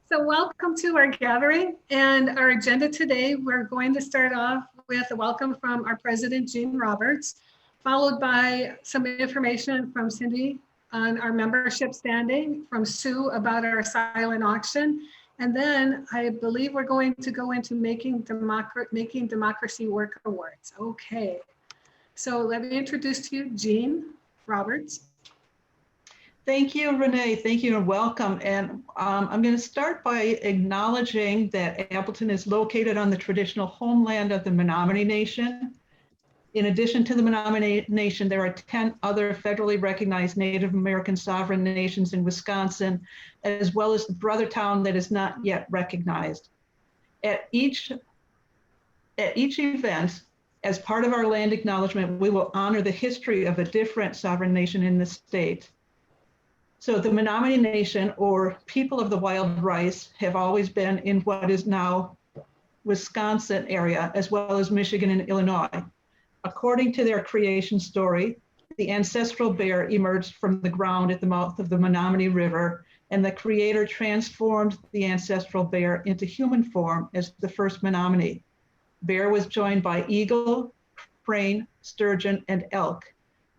So welcome to our gathering and our agenda today. We're going to start off with a welcome from our president, Jean Roberts, followed by some information from Cindy on our membership standing, from Sue about our silent auction. And then I believe we're going to go into making democracy work awards. Okay, so let me introduce to you Jean Roberts. Thank you, Renee. Thank you and welcome. And I'm going to start by acknowledging that Appleton is located on the traditional homeland of the Menominee Nation. In addition to the Menominee Nation, there are 10 other federally recognized Native American sovereign nations in Wisconsin, as well as the brother town that is not yet recognized. At each event, as part of our land acknowledgement, we will honor the history of a different sovereign nation in the state. So the Menominee Nation, or people of the wild rice, have always been in what is now Wisconsin area, as well as Michigan and Illinois. According to their creation story, the ancestral bear emerged from the ground at the mouth of the Menominee River, and the creator transformed the ancestral bear into human form as the first Menominee. Bear was joined by eagle, crane, sturgeon, and elk.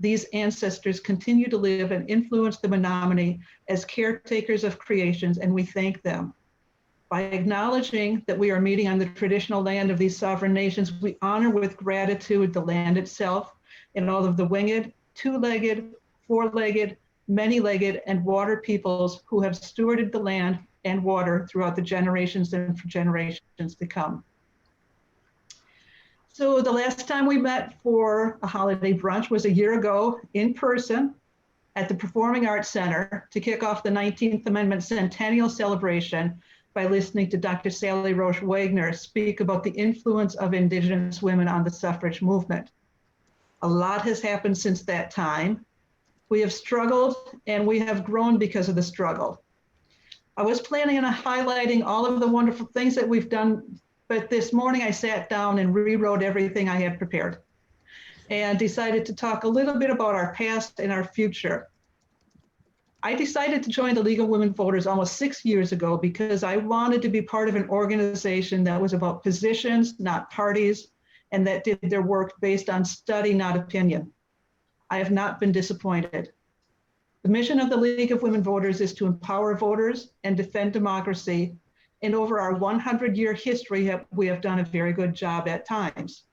These ancestors continue to live and influence the Menominee as caretakers of creations, and we thank them. By acknowledging that we are meeting on the traditional land of these sovereign nations, we honor with gratitude the land itself and all of the winged, two-legged, four-legged, many-legged, and water peoples who have stewarded the land and water throughout the generations and for generations to come. So the last time we met for a holiday brunch was a year ago in person at the Performing Arts Center to kick off the 19th Amendment Centennial Celebration by listening to Dr. Sally Roche Wagner speak about the influence of Indigenous women on the suffrage movement. A lot has happened since that time. We have struggled and we have grown because of the struggle. I was planning on highlighting all of the wonderful things that we've done, but this morning I sat down and rewrote everything I had prepared and decided to talk a little bit about our past and our future. I decided to join the League of Women Voters almost 6 years ago because I wanted to be part of an organization that was about positions, not parties, and that did their work based on study, not opinion. I have not been disappointed. The mission of the League of Women Voters is to empower voters and defend democracy. And over our 100-year history, we have done a very good job at times.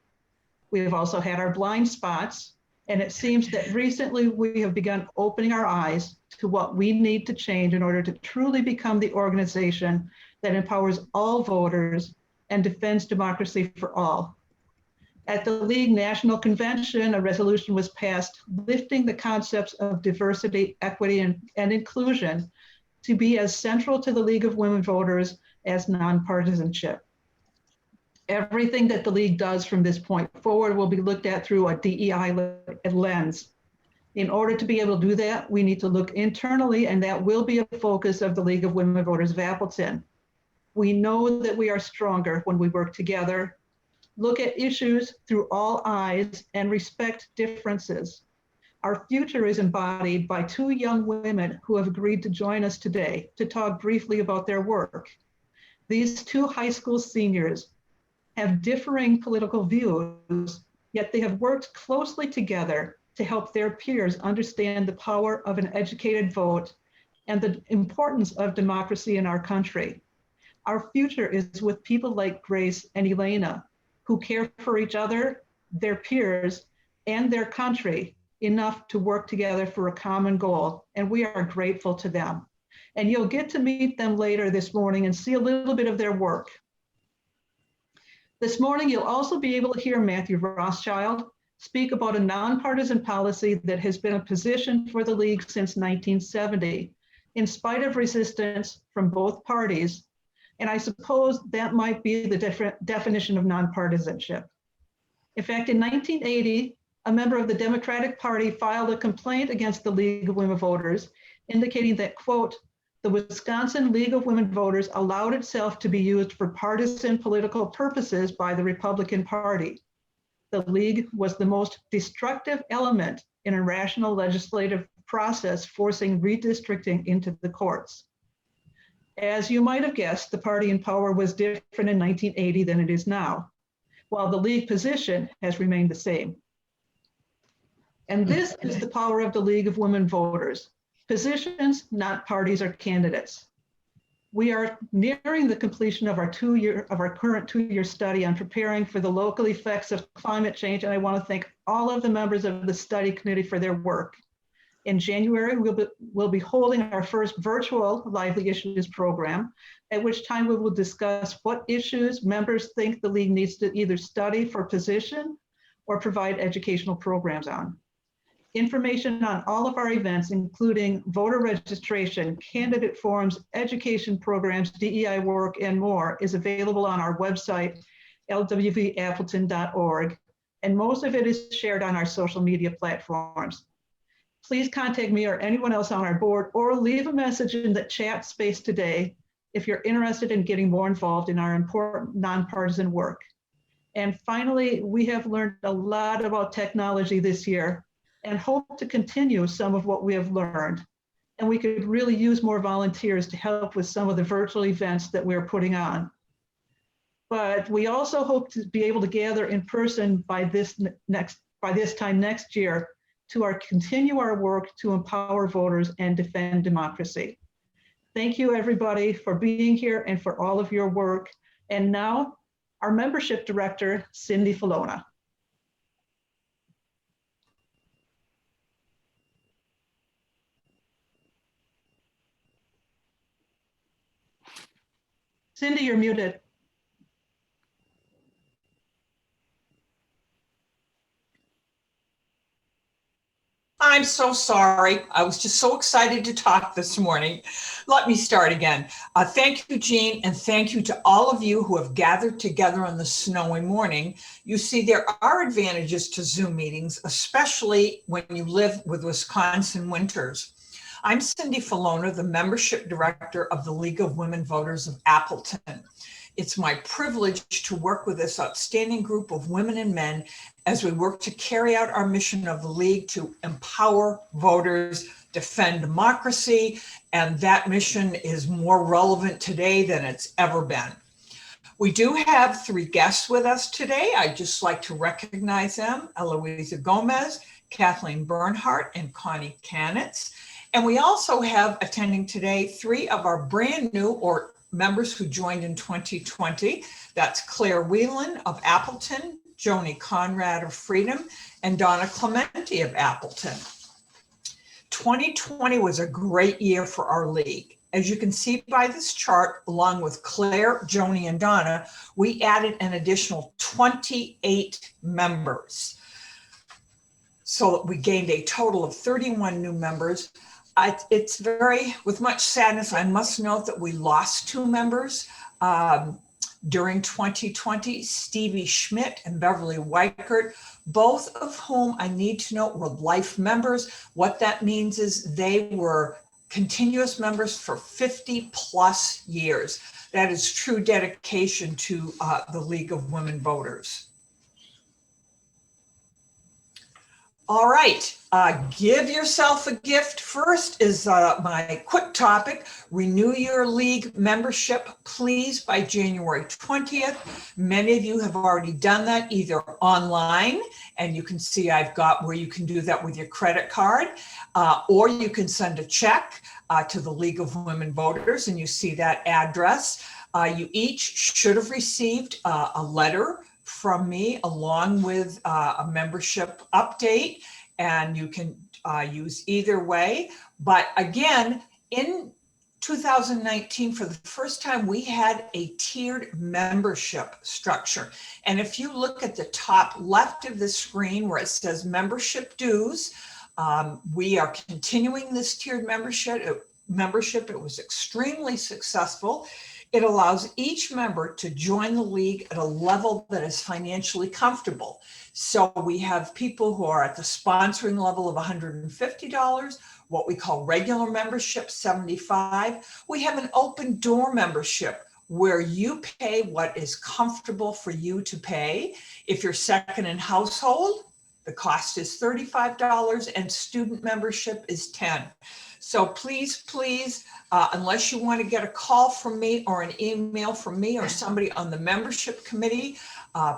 We have also had our blind spots, and it seems that recently we have begun opening our eyes to what we need to change in order to truly become the organization that empowers all voters and defends democracy for all. At the League National Convention, a resolution was passed lifting the concepts of diversity, equity, and inclusion to be as central to the League of Women Voters as nonpartisanship. Everything that the League does from this point forward will be looked at through a DEI lens. In order to be able to do that, we need to look internally, and that will be a focus of the League of Women Voters of Appleton. We know that we are stronger when we work together, look at issues through all eyes, and respect differences. Our future is embodied by two young women who have agreed to join us today to talk briefly about their work. These two high school seniors have differing political views, yet they have worked closely together to help their peers understand the power of an educated vote and the importance of democracy in our country. Our future is with people like Grace and Elena, who care for each other, their peers, and their country enough to work together for a common goal, and we are grateful to them. And you'll get to meet them later this morning and see a little bit of their work. This morning, you'll also be able to hear Matthew Rothschild speak about a nonpartisan policy that has been a position for the League since 1970, in spite of resistance from both parties. And I suppose that might be the different definition of nonpartisanship. In fact, in 1980, a member of the Democratic Party filed a complaint against the League of Women Voters, indicating that, quote, the Wisconsin League of Women Voters allowed itself to be used for partisan political purposes by the Republican Party. The League was the most destructive element in a rational legislative process, forcing redistricting into the courts. As you might have guessed, the party in power was different in 1980 than it is now, while the League position has remained the same. And this is the power of the League of Women Voters. Positions, not parties or candidates. We are nearing the completion of our current two-year study on preparing for the local effects of climate change, and I want to thank all of the members of the study committee for their work. In January, we'll be holding our first virtual Lively Issues program, at which time we will discuss what issues members think the League needs to either study for position or provide educational programs on. Information on all of our events, including voter registration, candidate forums, education programs, DEI work, and more, is available on our website, lwvappleton.org, and most of it is shared on our social media platforms. Please contact me or anyone else on our board, or leave a message in the chat space today if you're interested in getting more involved in our important nonpartisan work. And finally, we have learned a lot about technology this year and hope to continue some of what we have learned. And we could really use more volunteers to help with some of the virtual events that we're putting on. But we also hope to be able to gather in person by this time next year to continue our work to empower voters and defend democracy. Thank you, everybody, for being here and for all of your work. And now, our membership director, Cindy Filona. Cindy, you're muted. I'm so sorry. I was just so excited to talk this morning. Let me start again. Thank you, Jean, and thank you to all of you who have gathered together on this snowy morning. You see, there are advantages to Zoom meetings, especially when you live with Wisconsin winters. I'm Cindy Filona, the membership director of the League of Women Voters of Appleton. It's my privilege to work with this outstanding group of women and men as we work to carry out our mission of the League to empower voters, defend democracy, and that mission is more relevant today than it's ever been. We do have three guests with us today. I'd just like to recognize them: Eloisa Gomez, Kathleen Bernhardt, and Connie Kanitz. And we also have attending today three of our brand new or members who joined in 2020. That's Claire Whelan of Appleton, Joni Conrad of Freedom, and Donna Clementi of Appleton. 2020 was a great year for our League. As you can see by this chart, along with Claire, Joni, and Donna, we added an additional 28 members. So we gained a total of 31 new members. It's with much sadness, I must note that we lost two members during 2020, Stevie Schmidt and Beverly Weichert, both of whom I need to note were life members. What that means is they were continuous members for 50 plus years. That is true dedication to the League of Women Voters. All right, give yourself a gift. First is my quick topic: renew your League membership, please, by January 20th. Many of you have already done that either online, and you can see I've got where you can do that with your credit card, or you can send a check to the League of Women Voters, and you see that address. You each should have received a letter from me along with a membership update, and you can use either way. But again, in 2019, for the first time, we had a tiered membership structure. And if you look at the top left of the screen where it says membership dues, we are continuing this tiered membership. It was extremely successful. It allows each member to join the League at a level that is financially comfortable. So we have people who are at the sponsoring level of $150, what we call regular membership, $75. We have an open door membership where you pay what is comfortable for you to pay. If you're second in household, The cost is $35 and student membership is $10. So please, unless you want to get a call from me or an email from me or somebody on the membership committee,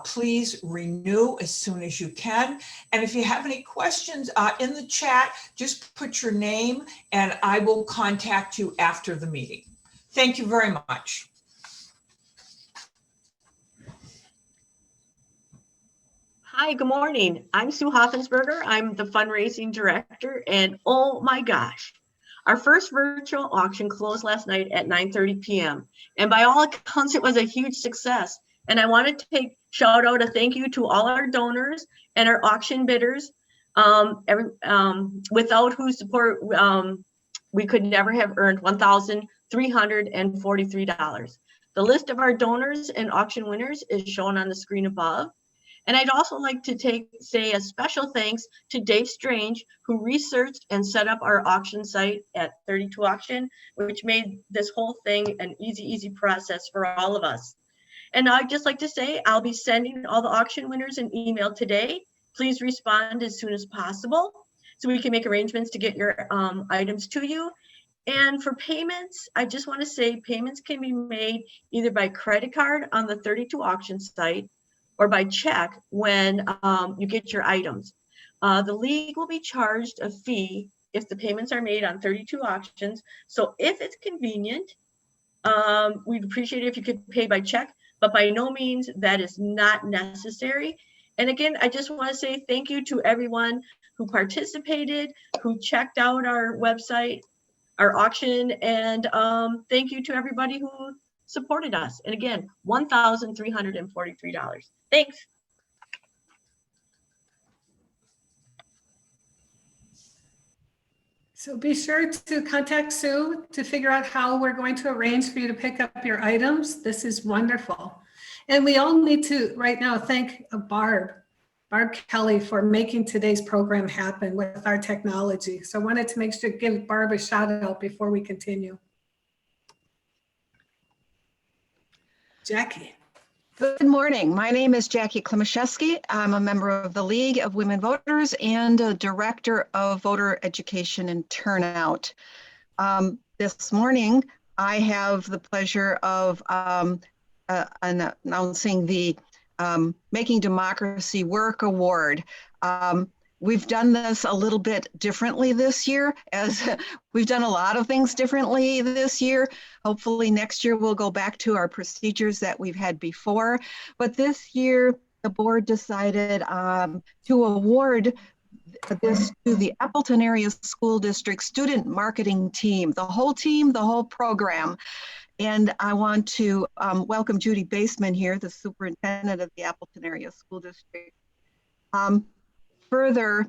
please renew as soon as you can. And if you have any questions in the chat, just put your name and I will contact you after the meeting. Thank you very much. Hi, good morning. I'm Sue Hoffensberger. I'm the fundraising director, and oh my gosh, our first virtual auction closed last night at 9:30 p.m. And by all accounts, it was a huge success. And I wanted to shout out a thank you to all our donors and our auction bidders, without whose support we could never have earned $1,343. The list of our donors and auction winners is shown on the screen above. And I'd also like to say a special thanks to Dave Strange, who researched and set up our auction site at 32 Auction, which made this whole thing an easy process for all of us. And I'd just like to say, I'll be sending all the auction winners an email today. Please respond as soon as possible so we can make arrangements to get your items to you. And for payments, I just want to say payments can be made either by credit card on the 32 Auction site or by check when you get your items. The league will be charged a fee if the payments are made on 32 auctions. So if it's convenient, we'd appreciate it if you could pay by check, but by no means that is not necessary. And again, I just want to say thank you to everyone who participated, who checked out our website, our auction, and thank you to everybody who supported us. And again, $1,343. Thanks. So be sure to contact Sue to figure out how we're going to arrange for you to pick up your items. This is wonderful. And we all need to right now thank Barb Kelly for making today's program happen with our technology. So I wanted to make sure to give Barb a shout out before we continue. Jackie. Good morning. My name is Jackie Klimaszewski. I'm a member of the League of Women Voters and a director of voter education and turnout. This morning, I have the pleasure of announcing the Making Democracy Work Award. We've done this a little bit differently this year, as we've done a lot of things differently this year. Hopefully next year we'll go back to our procedures that we've had before. But this year, the board decided to award this to the Appleton Area School District Student Marketing Team, the whole program. And I want to welcome Judy Baseman here, the superintendent of the Appleton Area School District. Further,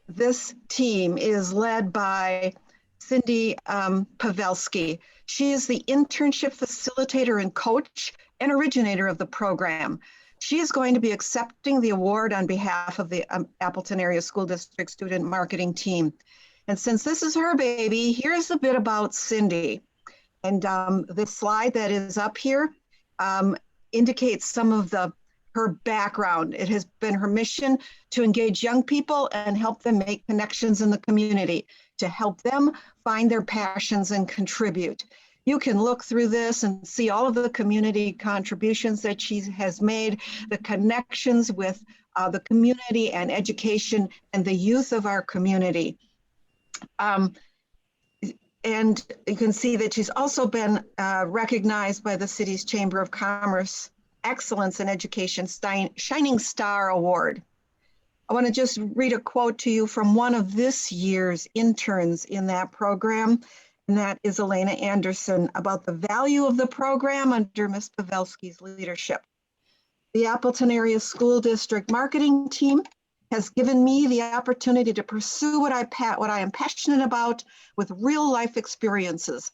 this team is led by Cindy Pavelski. She is the internship facilitator and coach and originator of the program. She is going to be accepting the award on behalf of the Appleton Area School District Student Marketing Team. And since this is her baby, here's a bit about Cindy. And the slide that is up here indicates some of her background. It has been her mission to engage young people and help them make connections in the community, to help them find their passions and contribute. You can look through this and see all of the community contributions that she has made, the connections with the community and education and the youth of our community. And you can see that she's also been recognized by the city's Chamber of Commerce Excellence in Education Shining Star Award. I want to just read a quote to you from one of this year's interns in that program, and that is Elena Anderson, about the value of the program under Ms. Pavelski's leadership. The Appleton Area School District Marketing Team has given me the opportunity to pursue what I am passionate about with real life experiences.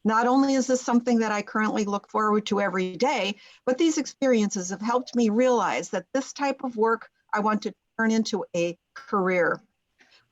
Not only is this something that I currently look forward to every day, but these experiences have helped me realize that this type of work I want to turn into a career.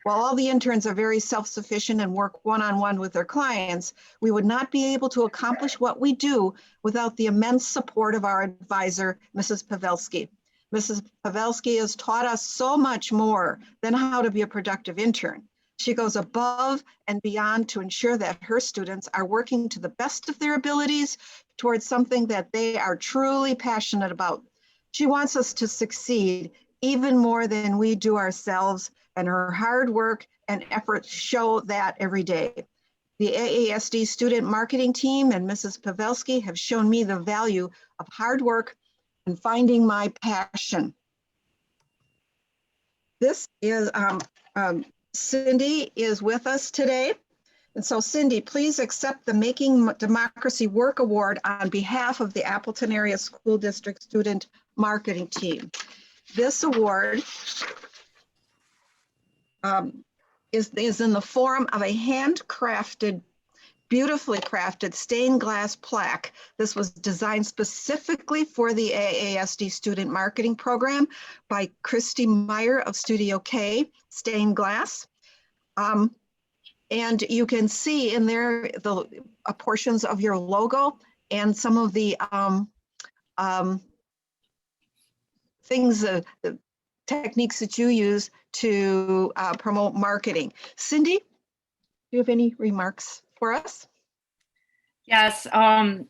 While all the interns are very self-sufficient and work one-on-one with their clients, we would not be able to accomplish what we do without the immense support of our advisor, Mrs. Pavelski. Mrs. Pavelski has taught us so much more than how to be a productive intern. She goes above and beyond to ensure that her students are working to the best of their abilities towards something that they are truly passionate about. She wants us to succeed even more than we do ourselves, and her hard work and efforts show that every day. The AASD student marketing team and Mrs. Pavelski have shown me the value of hard work and finding my passion. This is, Cindy is with us today. And so Cindy, please accept the Making Democracy Work Award on behalf of the Appleton Area School District Student Marketing Team. This award is in the form of a handcrafted, beautifully crafted stained glass plaque. This was designed specifically for the AASD Student Marketing Program by Christy Meyer of Studio K, stained glass. And you can see in there the portions of your logo and some of the things, the techniques that you use to promote marketing. Cindy, do you have any remarks for us? Yes, I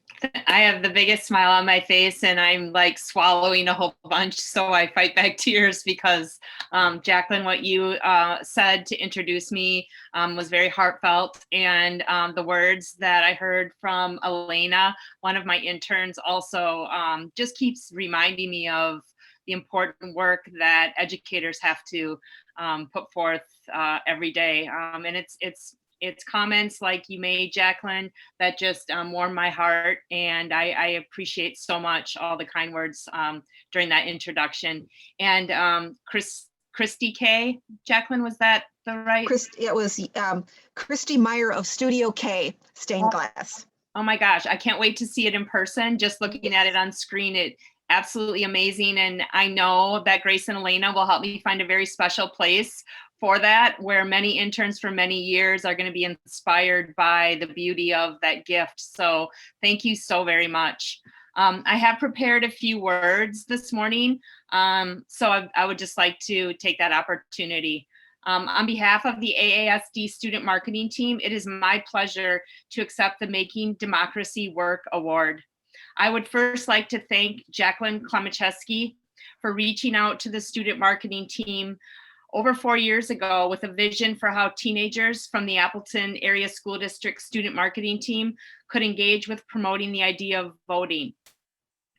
have the biggest smile on my face and I'm like swallowing a whole bunch, so I fight back tears because Jacqueline, what you said to introduce me was very heartfelt, and the words that I heard from Elena, one of my interns, also just keeps reminding me of the important work that educators have to put forth every day, and it's comments like you made, Jacqueline, that just warm my heart, and I appreciate so much all the kind words during that introduction. And Christy K, Jacqueline, was that the right? It was Christy Meyer of Studio K, stained glass. Oh my gosh, I can't wait to see it in person. Just looking at it on screen, it absolutely amazing. And I know that Grace and Elena will help me find a very special place for that, where many interns for many years are going to be inspired by the beauty of that gift. So thank you so very much. I have prepared a few words this morning, so I would just like to take that opportunity. On behalf of the AASD Student Marketing Team, it is my pleasure to accept the Making Democracy Work Award. I would first like to thank Jacqueline Klemicheski for reaching out to the Student Marketing Team over 4 years ago with a vision for how teenagers from the Appleton Area School District Student Marketing Team could engage with promoting the idea of voting.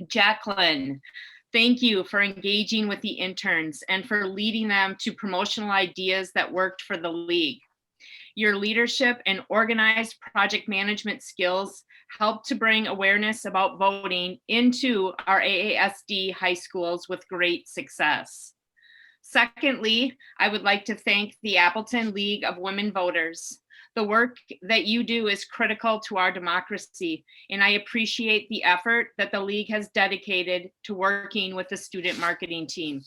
Jacqueline, thank you for engaging with the interns and for leading them to promotional ideas that worked for the league. Your leadership and organized project management skills helped to bring awareness about voting into our AASD high schools with great success. Secondly, I would like to thank the Appleton League of Women Voters. The work that you do is critical to our democracy, and I appreciate the effort that the League has dedicated to working with the student marketing team.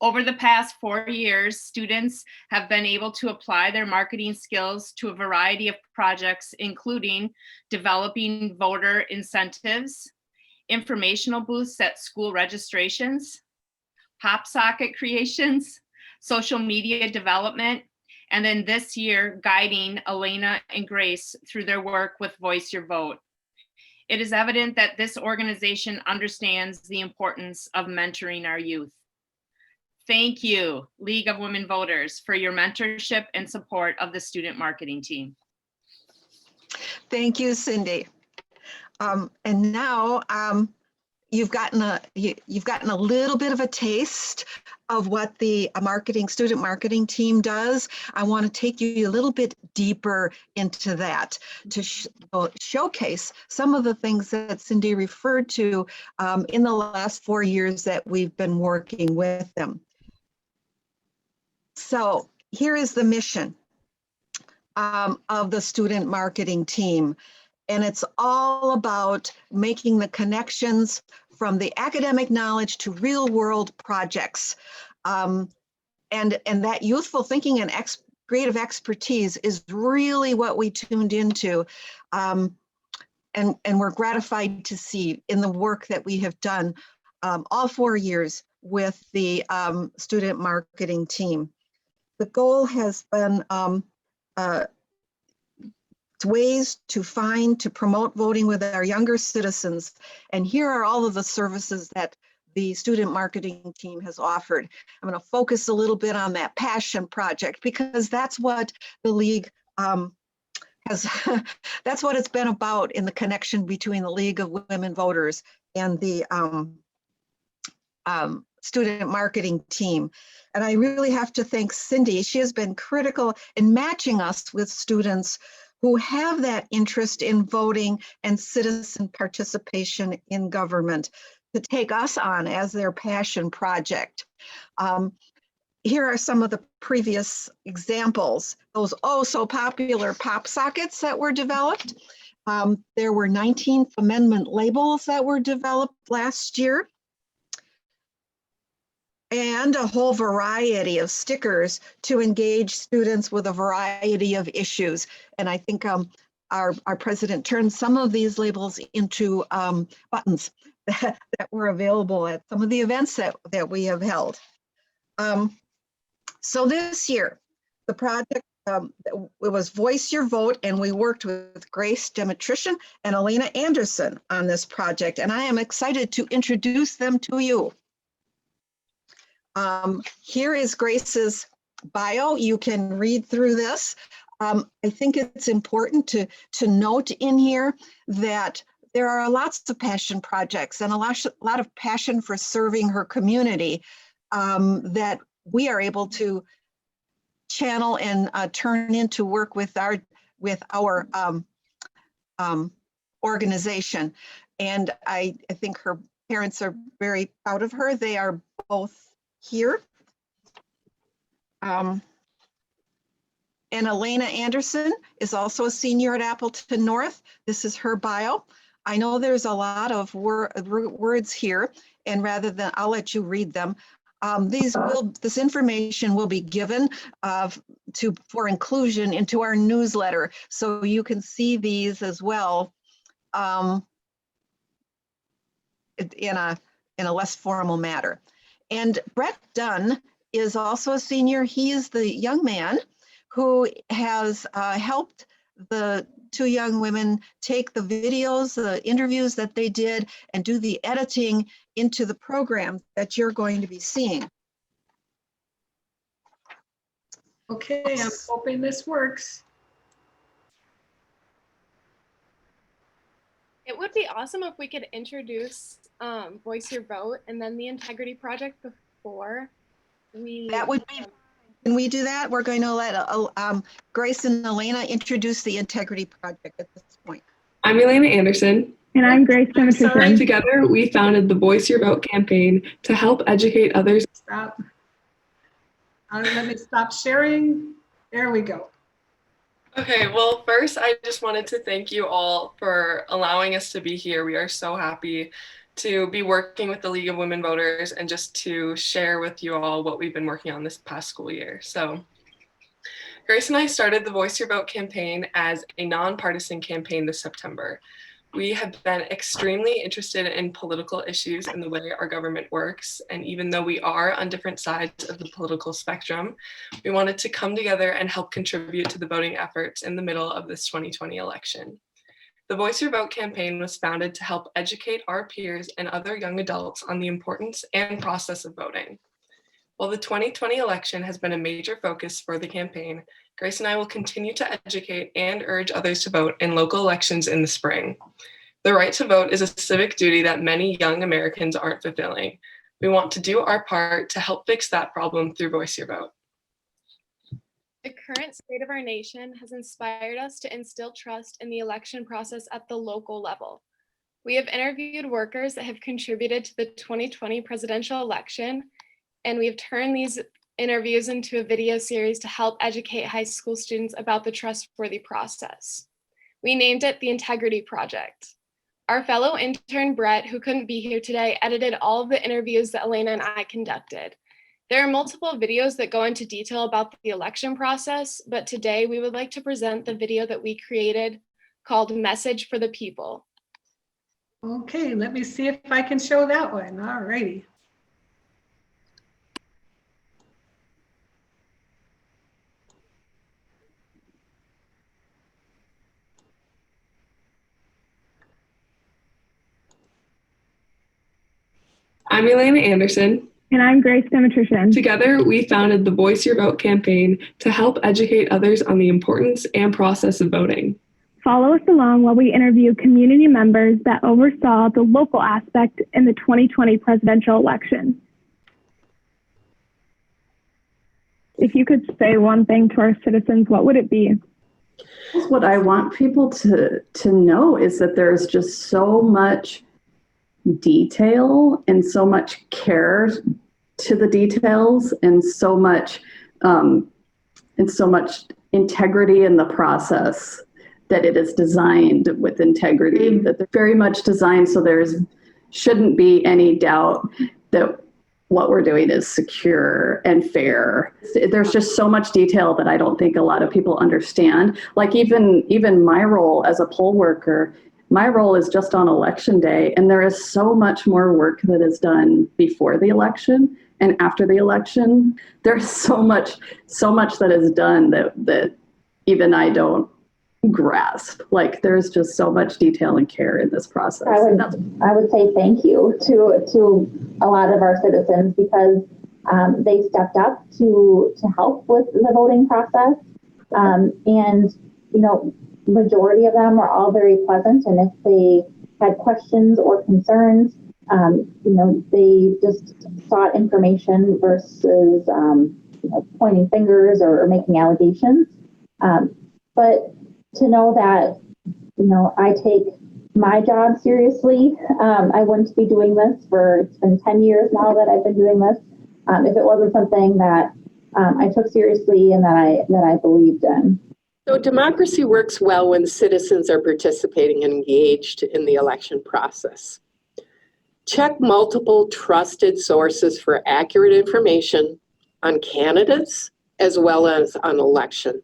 Over the past 4 years, students have been able to apply their marketing skills to a variety of projects, including developing voter incentives, informational booths at school registrations, pop socket creations, social media development, and then this year guiding Elena and Grace through their work with Voice Your Vote. It is evident that this organization understands the importance of mentoring our youth. Thank you, League of Women Voters, for your mentorship and support of the student marketing team. Thank you, Cindy. And now you've gotten a little bit of a taste of what the student marketing team does. I want to take you a little bit deeper into that to showcase some of the things that Cindy referred to in the last 4 years that we've been working with them. So here is the mission of the student marketing team. And it's all about making the connections from the academic knowledge to real world projects. And that youthful thinking and creative expertise is really what we tuned into. And we're gratified to see in the work that we have done all 4 years with the student marketing team. The goal has been ways to promote voting with our younger citizens. And here are all of the services that the student marketing team has offered. I'm going to focus a little bit on that passion project because that's what the League has, that's what it's been about in the connection between the League of Women Voters and the student marketing team. And I really have to thank Cindy. She has been critical in matching us with students who have that interest in voting and citizen participation in government to take us on as their passion project. Here are some of the previous examples. Those oh so popular pop sockets that were developed. There were 19th Amendment labels that were developed last year, and a whole variety of stickers to engage students with a variety of issues. And I think our president turned some of these labels into buttons that were available at some of the events that we have held. So this year, the project, it was Voice Your Vote, and we worked with Grace Demetrician and Elena Anderson on this project, and I am excited to introduce them to you. Here is Grace's bio. You can read through this. I think it's important to note in here that there are lots of passion projects and a lot of passion for serving her community that we are able to channel and turn into work with our organization. And I think her parents are very proud of her. They are both here. And Elena Anderson is also a senior at Appleton North. This is her bio. I know there's a lot of words here, and rather than, I'll let you read them. This information will be given for inclusion into our newsletter, so you can see these as well in a less formal manner. And Brett Dunn is also a senior. He is the young man who has helped the two young women take the videos, the interviews that they did, and do the editing into the program that you're going to be seeing. Okay, I'm hoping this works. It would be awesome if we could introduce Voice Your Vote and then the Integrity Project before we. That would be. Can we do that? We're going to let Grace and Elena introduce the Integrity Project at this point. I'm Elena Anderson. And I'm Grace Demetrician. Together, we founded the Voice Your Vote campaign to help educate others. Stop. Let me stop sharing. There we go. Okay, well, first, I just wanted to thank you all for allowing us to be here. We are so happy to be working with the League of Women Voters and just to share with you all what we've been working on this past school year. So Grace and I started the Voice Your Vote campaign as a nonpartisan campaign this September. We have been extremely interested in political issues and the way our government works. And even though we are on different sides of the political spectrum, we wanted to come together and help contribute to the voting efforts in the middle of this 2020 election. The Voice Your Vote campaign was founded to help educate our peers and other young adults on the importance and process of voting. While the 2020 election has been a major focus for the campaign, Grace and I will continue to educate and urge others to vote in local elections in the spring. The right to vote is a civic duty that many young Americans aren't fulfilling. We want to do our part to help fix that problem through Voice Your Vote. The current state of our nation has inspired us to instill trust in the election process at the local level. We have interviewed workers that have contributed to the 2020 presidential election, and we have turned these interviews into a video series to help educate high school students about the trustworthy process. We named it the Integrity Project. Our fellow intern, Brett, who couldn't be here today, edited all of the interviews that Elena and I conducted. There are multiple videos that go into detail about the election process, but today we would like to present the video that we created called Message for the People. Okay, let me see if I can show that one. All righty. I'm Elena Anderson. And I'm Grace Demetrician. Together, we founded the Voice Your Vote campaign to help educate others on the importance and process of voting. Follow us along while we interview community members that oversaw the local aspect in the 2020 presidential election. If you could say one thing to our citizens, what would it be? What I want people to know is that there's just so much detail and so much care to the details and so much integrity in the process, that it is designed with integrity, that they're very much designed so shouldn't be any doubt that what we're doing is secure and fair. There's just so much detail that I don't think a lot of people understand. Like even my role as a poll worker, my role is just on election day, and there is so much more work that is done before the election and after the election. There's so much that is done that even I don't grasp. Like, there's just so much detail and care in this process. I would say thank you to a lot of our citizens, because they stepped up to help with the voting process, and majority of them were all very pleasant, and if they had questions or concerns, they just sought information versus pointing fingers or making allegations. But to know that, I take my job seriously. I wouldn't be doing this it's been 10 years now that I've been doing this, if it wasn't something that I took seriously and that I believed in. So democracy works well when citizens are participating and engaged in the election process. Check multiple trusted sources for accurate information on candidates as well as on election.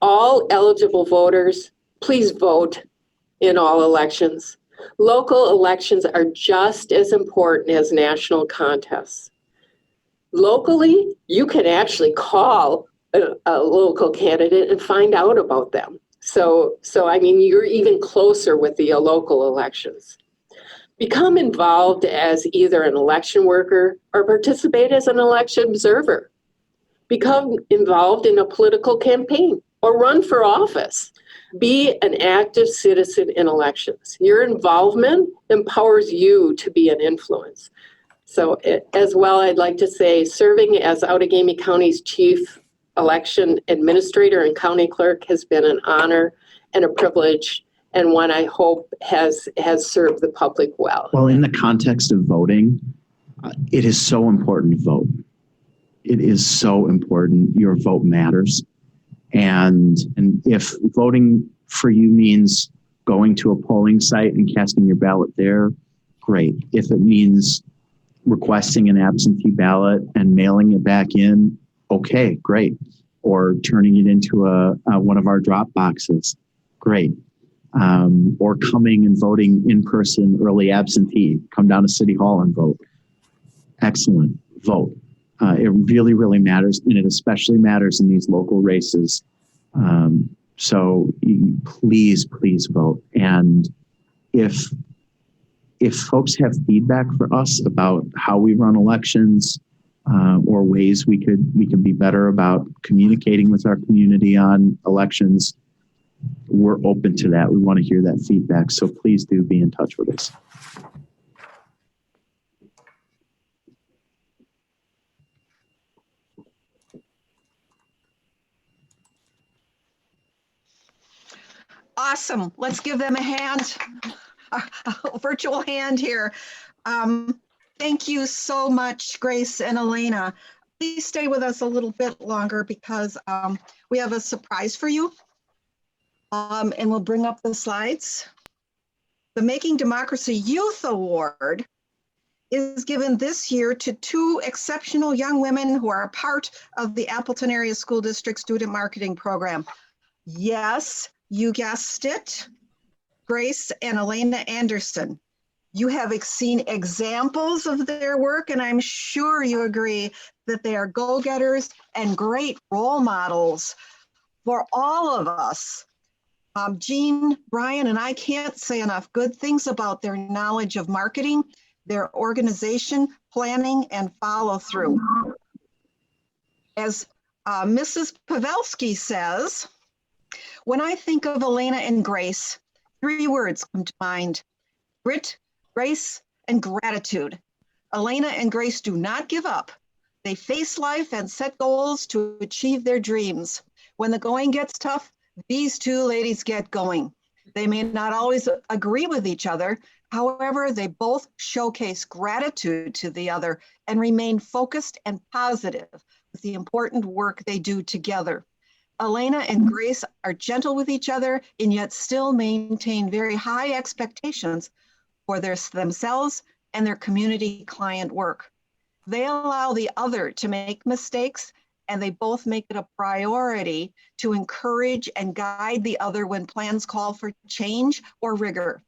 All eligible voters, please vote in all elections. Local elections are just as important as national contests. Locally, you can actually call a local candidate and find out about them. So I mean, you're even closer with the local elections. Become involved as either an election worker or participate as an election observer. Become involved in a political campaign or run for office. Be an active citizen in elections. Your involvement empowers you to be an influence. So as well, I'd like to say, serving as Outagamie County's Chief Election Administrator and County Clerk has been an honor and a privilege, and one I hope has served the public well. Well, in the context of voting, it is so important to vote. It is so important. Your vote matters. And if voting for you means going to a polling site and casting your ballot there, great. If it means requesting an absentee ballot and mailing it back in, okay, great. Or turning it into one of our drop boxes, great. Or coming and voting in person, early absentee, come down to City Hall and vote. Excellent, vote. It really, really matters, and it especially matters in these local races. So please vote. And if folks have feedback for us about how we run elections, or ways we can be better about communicating with our community on elections, we're open to that. We want to hear that feedback. So please do be in touch with us. Awesome. Let's give them a hand, a virtual hand here. Thank you so much, Grace and Elena. Please stay with us a little bit longer because we have a surprise for you. And we'll bring up the slides. The Making Democracy Youth Award is given this year to two exceptional young women who are a part of the Appleton Area School District Student Marketing Program. Yes, you guessed it. Grace and Elena Anderson. You have seen examples of their work, and I'm sure you agree that they are go-getters and great role models for all of us. Jean, Brian, and I can't say enough good things about their knowledge of marketing, their organization, planning, and follow-through. As Mrs. Pavelski says, when I think of Elena and Grace, 3 words come to mind: grit, grace, and gratitude. Elena and Grace do not give up. They face life and set goals to achieve their dreams. When the going gets tough, these 2 ladies get going. They may not always agree with each other. However, they both showcase gratitude to the other and remain focused and positive with the important work they do together. Elena and Grace are gentle with each other and yet still maintain very high expectations for themselves and their community client work. They allow the other to make mistakes, and they both make it a priority to encourage and guide the other when plans call for change or rigor.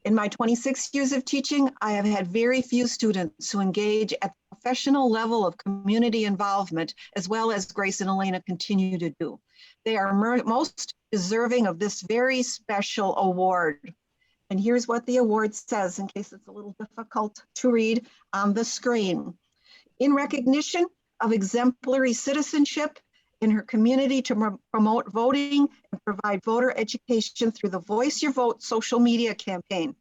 In my 26 years of teaching, I have had very few students who engage at the professional level of community involvement, as well as Grace and Elena continue to do. They are most deserving of this very special award. And here's what the award says, in case it's a little difficult to read on the screen. In recognition of exemplary citizenship in her community to promote voting and provide voter education through the Voice Your Vote social media campaign.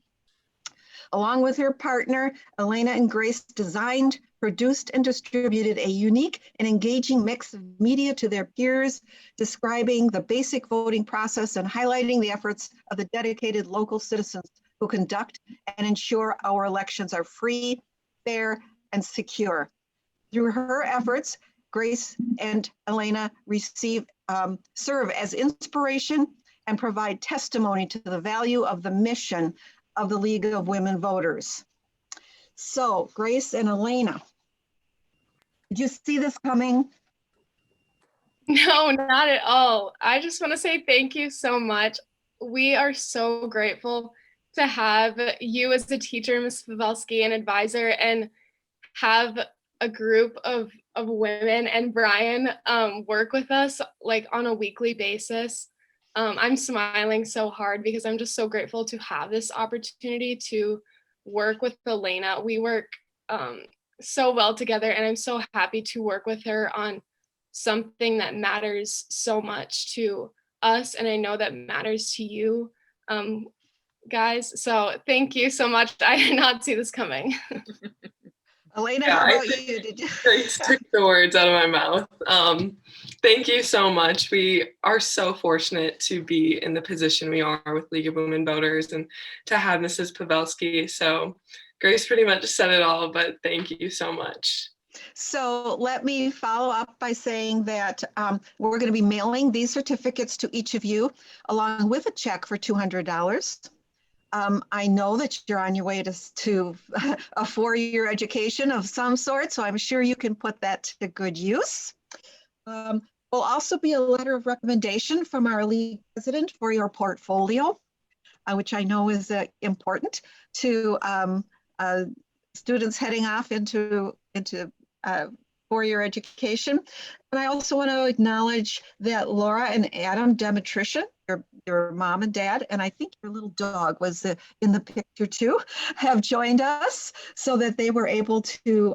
Along with her partner, Elena and Grace designed, produced, and distributed a unique and engaging mix of media to their peers, describing the basic voting process and highlighting the efforts of the dedicated local citizens who conduct and ensure our elections are free, fair, and secure. Through her efforts, Grace and Elena serve as inspiration and provide testimony to the value of the mission of the League of Women Voters. So, Grace and Elena, did you see this coming? No, not at all. I just want to say thank you so much. We are so grateful to have you as a teacher, Ms. Pavelski, an advisor, and have a group of women and Brian work with us like on a weekly basis. I'm smiling so hard because I'm just so grateful to have this opportunity to work with Elena. We work so well together, and I'm so happy to work with her on something that matters so much to us, and I know that matters to you guys. So thank you so much. I did not see this coming. Elena, Yeah, how about you? Did you? Grace took the words out of my mouth. Thank you so much. We are so fortunate to be in the position we are with League of Women Voters and to have Mrs. Pavelski. So Grace pretty much said it all, but thank you so much. So let me follow up by saying that we're going to be mailing these certificates to each of you along with a check for $200. I know that you're on your way to a 4-year education of some sort, so I'm sure you can put that to good use. Will also be a letter of recommendation from our league president for your portfolio, which I know is important to students heading off into 4-year education. And I also want to acknowledge that Laura and Adam Demetrician, your mom and dad, and I think your little dog was in the picture too, have joined us so that they were able to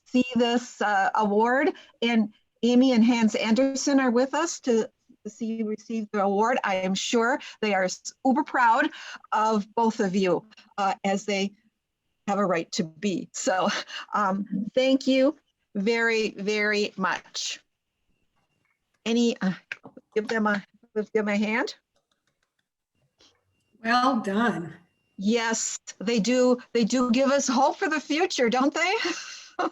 see this award. And Amy and Hans Anderson are with us to see you receive the award. I am sure they are uber proud of both of you as they have a right to be. So thank you very, very much. Give them a hand. Well done. Yes, they do. They do give us hope for the future, don't they? All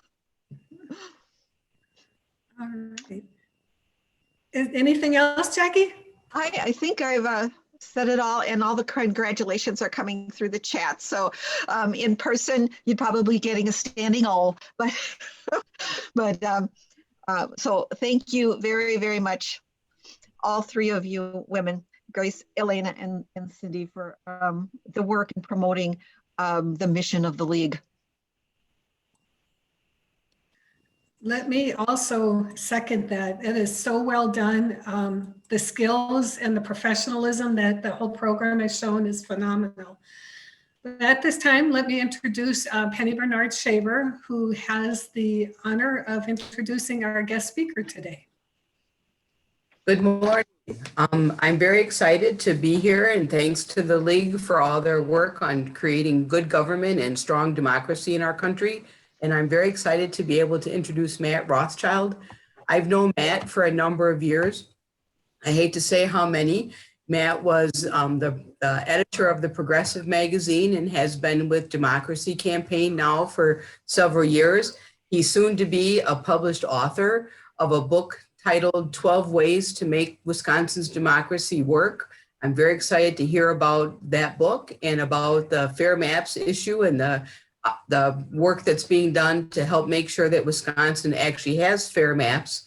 right. Is anything else, Jackie? I think I've said it all, and all the congratulations are coming through the chat. So in person, you're probably getting a standing O, but so thank you very, very much, all 3 of you women. Grace, Elena, and Cindy for the work in promoting the mission of the League. Let me also second that. It is so well done. The skills and the professionalism that the whole program has shown is phenomenal. But at this time, let me introduce Penny Bernard Shaver, who has the honor of introducing our guest speaker today. Good morning. I'm very excited to be here, and thanks to the League for all their work on creating good government and strong democracy in our country. And I'm very excited to be able to introduce Matt Rothschild. I've known Matt for a number of years. I hate to say how many. Matt was the editor of the Progressive magazine and has been with Democracy Campaign now for several years. He's soon to be a published author of a book titled 12 Ways to Make Wisconsin's Democracy Work. I'm very excited to hear about that book and about the Fair Maps issue and the work that's being done to help make sure that Wisconsin actually has fair maps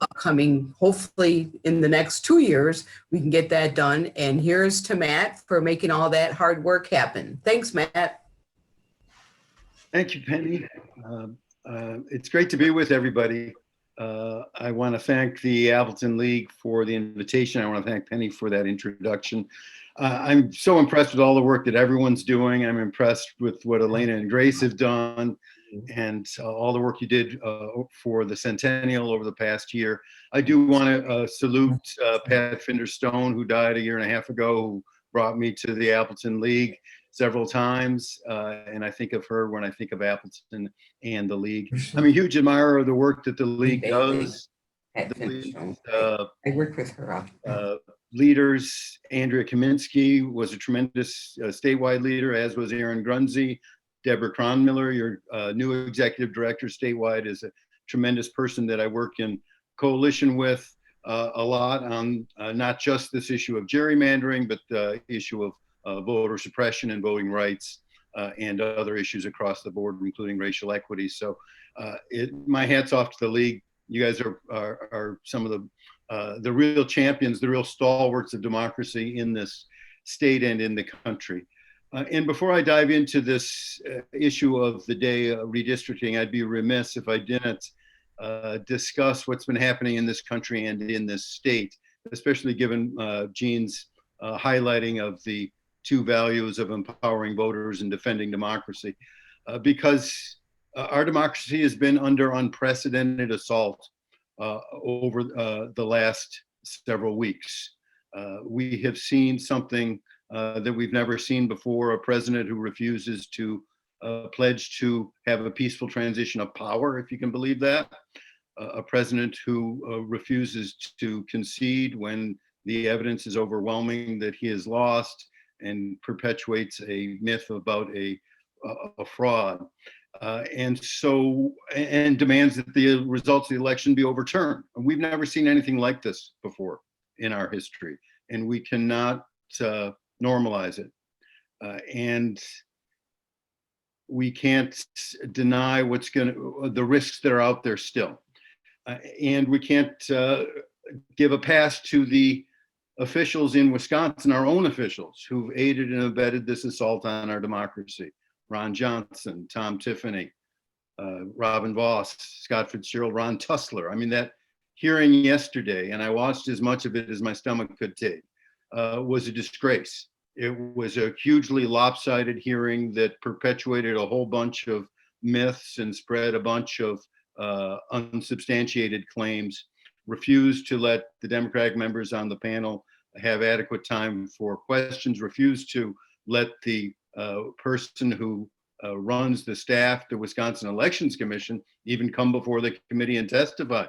upcoming. Hopefully in the next 2 years, we can get that done. And here's to Matt for making all that hard work happen. Thanks, Matt. Thank you, Penny. It's great to be with everybody. I want to thank the Appleton League for the invitation. I want to thank Penny for that introduction. I'm so impressed with all the work that everyone's doing. I'm impressed with what Elena and Grace have done and all the work you did for the centennial over the past year. I do want to salute Pat Finder-Stone, who died a year and a half ago, who brought me to the Appleton League several times. And I think of her when I think of Appleton and the League. I'm a huge admirer of the work that the League does. I worked with her. Leaders, Andrea Kaminsky was a tremendous statewide leader, as was Aaron Grunzy. Deborah Cronmiller, your new executive director statewide, is a tremendous person that I work in coalition with a lot on not just this issue of gerrymandering, but the issue of voter suppression and voting rights and other issues across the board, including racial equity. So my hat's off to the League. You guys are some of the real champions, the real stalwarts of democracy in this state and in the country. And before I dive into this issue of the day, redistricting, I'd be remiss if I didn't discuss what's been happening in this country and in this state, especially given Jean's highlighting of the two values of empowering voters and defending democracy, because our democracy has been under unprecedented assault over the last several weeks. We have seen something that we've never seen before, a president who refuses to pledge to have a peaceful transition of power, if you can believe that. A president who refuses to concede when the evidence is overwhelming that he has lost and perpetuates a myth about a fraud. And demands that the results of the election be overturned. And we've never seen anything like this before in our history, and we cannot normalize it. And we can't deny the risks that are out there still. And we can't give a pass to the officials in Wisconsin, our own officials, who've aided and abetted this assault on our democracy. Ron Johnson, Tom Tiffany, Robin Voss, Scott Fitzgerald, Ron Tussler. I mean, that hearing yesterday, and I watched as much of it as my stomach could take, was a disgrace. It was a hugely lopsided hearing that perpetuated a whole bunch of myths and spread a bunch of unsubstantiated claims, refused to let the Democratic members on the panel have adequate time for questions, refused to let the person who runs the staff, the Wisconsin Elections Commission, even come before the committee and testify.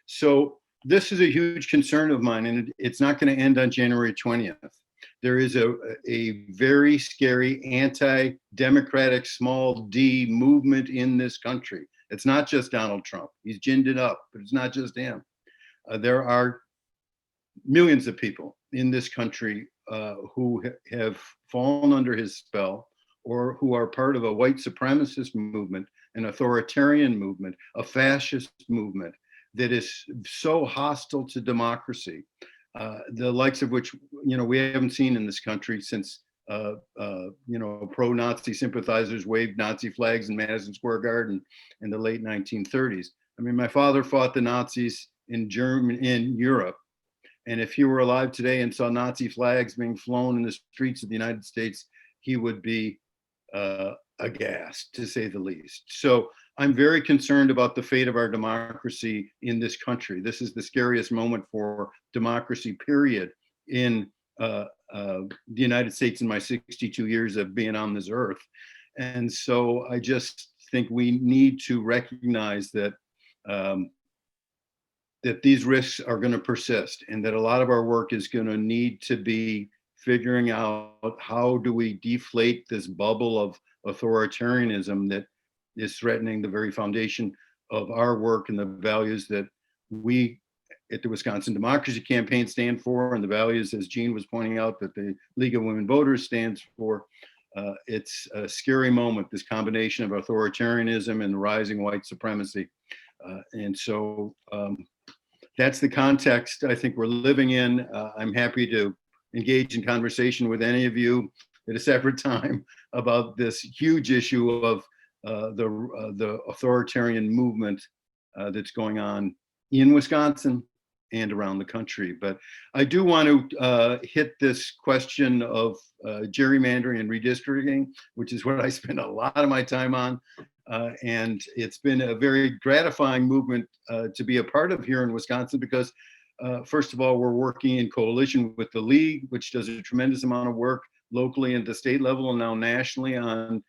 So this is a huge concern of mine, and it's not going to end on January 20th. There is a very scary anti-democratic small d movement in this country. It's not just Donald Trump. He's ginned it up, but it's not just him. There are millions of people in this country who have fallen under his spell, or who are part of a white supremacist movement, an authoritarian movement, a fascist movement that is so hostile to democracy the likes of which, we haven't seen in this country since, pro-Nazi sympathizers waved Nazi flags in Madison Square Garden in the late 1930s. I mean, my father fought the Nazis in Europe. And if he were alive today and saw Nazi flags being flown in the streets of the United States, he would be aghast, to say the least. So I'm very concerned about the fate of our democracy in this country. This is the scariest moment for democracy, period, in the United States in my 62 years of being on this earth. And so I just think we need to recognize that that these risks are going to persist, and that a lot of our work is going to need to be figuring out how do we deflate this bubble of authoritarianism that is threatening the very foundation of our work and the values that we at the Wisconsin Democracy Campaign stand for, and the values, as Jean was pointing out, that the League of Women Voters stands for. It's a scary moment, this combination of authoritarianism and rising white supremacy. And so that's the context I think we're living in. I'm happy to engage in conversation with any of you at a separate time about this huge issue of the authoritarian movement that's going on in Wisconsin and around the country. But I do want to hit this question of gerrymandering and redistricting, which is what I spend a lot of my time on. And it's been a very gratifying movement to be a part of here in Wisconsin because, first of all, we're working in coalition with the League, which does a tremendous amount of work locally and at the state level and now nationally on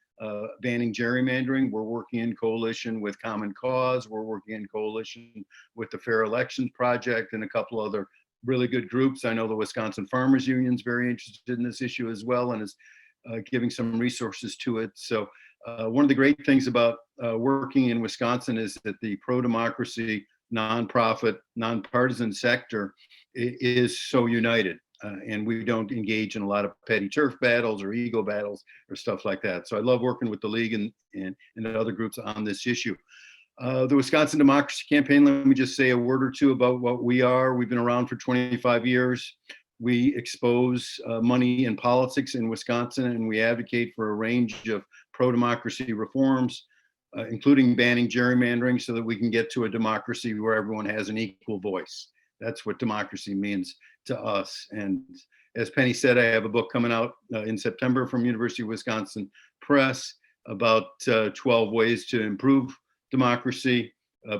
banning gerrymandering. We're working in coalition with Common Cause. We're working in coalition with the Fair Elections Project and a couple other really good groups. I know the Wisconsin Farmers Union is very interested in this issue as well and is giving some resources to it. So one of the great things about working in Wisconsin is that the pro-democracy, nonprofit, nonpartisan sector is so united. And we don't engage in a lot of petty turf battles or ego battles or stuff like that. So I love working with the League and other groups on this issue. The Wisconsin Democracy Campaign, let me just say a word or two about what we are. We've been around for 25 years. We expose money in politics in Wisconsin, and we advocate for a range of pro-democracy reforms, including banning gerrymandering so that we can get to a democracy where everyone has an equal voice. That's what democracy means to us. And as Penny said, I have a book coming out in September from University of Wisconsin Press about 12 ways to improve democracy.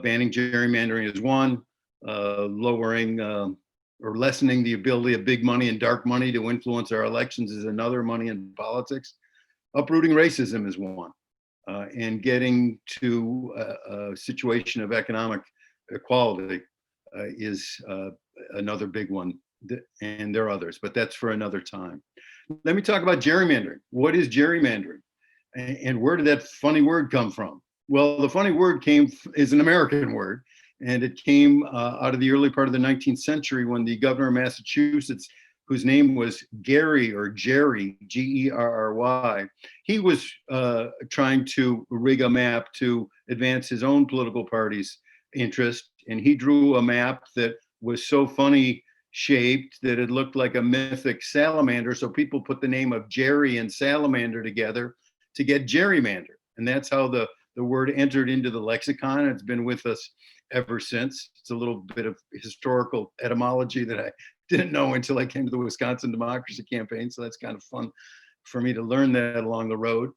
Banning gerrymandering is one, lowering or lessening the ability of big money and dark money to influence our elections is another, money in politics. Uprooting racism is one, and getting to a situation of economic equality is another big one, and there are others, but that's for another time. Let me talk about gerrymandering. What is gerrymandering? And where did that funny word come from? Well, the funny word is an American word, and it came out of the early part of the 19th century when the governor of Massachusetts, whose name was Gary or Jerry, Gerry, he was trying to rig a map to advance his own political party's interest. And he drew a map that was so funny shaped that it looked like a mythic salamander. So people put the name of Jerry and salamander together to get gerrymander. And that's how the word entered into the lexicon. It's been with us ever since. It's a little bit of historical etymology that I didn't know until I came to the Wisconsin Democracy Campaign. So that's kind of fun for me to learn that along the road.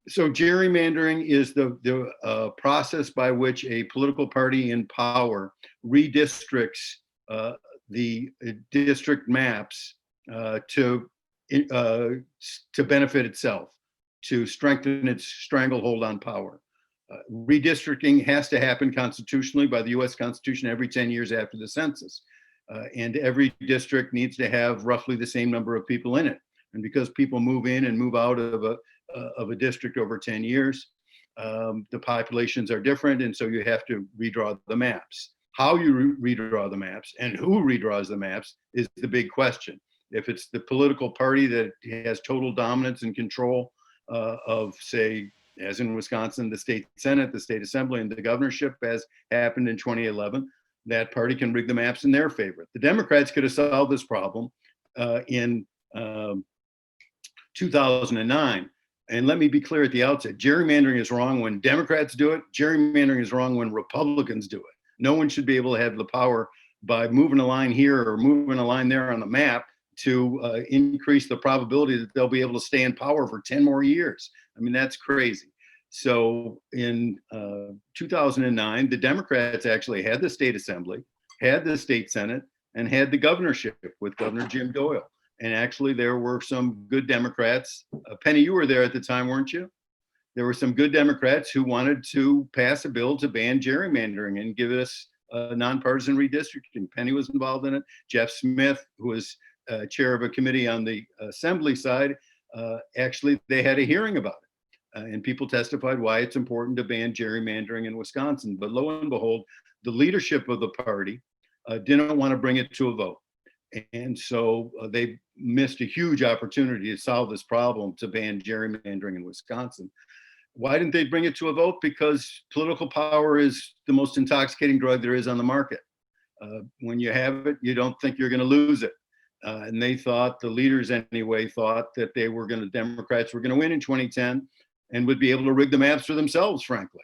So gerrymandering is the process by which a political party in power redistricts the district maps to benefit itself, to strengthen its stranglehold on power. Redistricting has to happen constitutionally by the US Constitution every 10 years after the census. And every district needs to have roughly the same number of people in it. And because people move in and move out of a district over 10 years, the populations are different. And so you have to redraw the maps. How you redraw the maps and who redraws the maps is the big question. If it's the political party that has total dominance and control of, say, as in Wisconsin, the state Senate, the state assembly, and the governorship, as happened in 2011, that party can rig the maps in their favor. The Democrats could have solved this problem in 2009. And let me be clear at the outset, gerrymandering is wrong when Democrats do it. Gerrymandering is wrong when Republicans do it. No one should be able to have the power by moving a line here or moving a line there on the map to increase the probability that they'll be able to stay in power for 10 more years. I mean, that's crazy. So in 2009, the Democrats actually had the state assembly, had the state senate, and had the governorship with Governor Jim Doyle. And actually there were some good Democrats. Penny, you were there at the time, weren't you? There were some good Democrats who wanted to pass a bill to ban gerrymandering and give us nonpartisan redistricting. Penny was involved in it. Jeff Smith, who was chair of a committee on the assembly side, actually they had a hearing about it. And people testified why it's important to ban gerrymandering in Wisconsin. But lo and behold, the leadership of the party didn't want to bring it to a vote. And so they missed a huge opportunity to solve this problem to ban gerrymandering in Wisconsin. Why didn't they bring it to a vote? Because political power is the most intoxicating drug there is on the market. When you have it, you don't think you're going to lose it. And they thought, the leaders anyway, thought that Democrats were going to win in 2010 and would be able to rig the maps for themselves, frankly.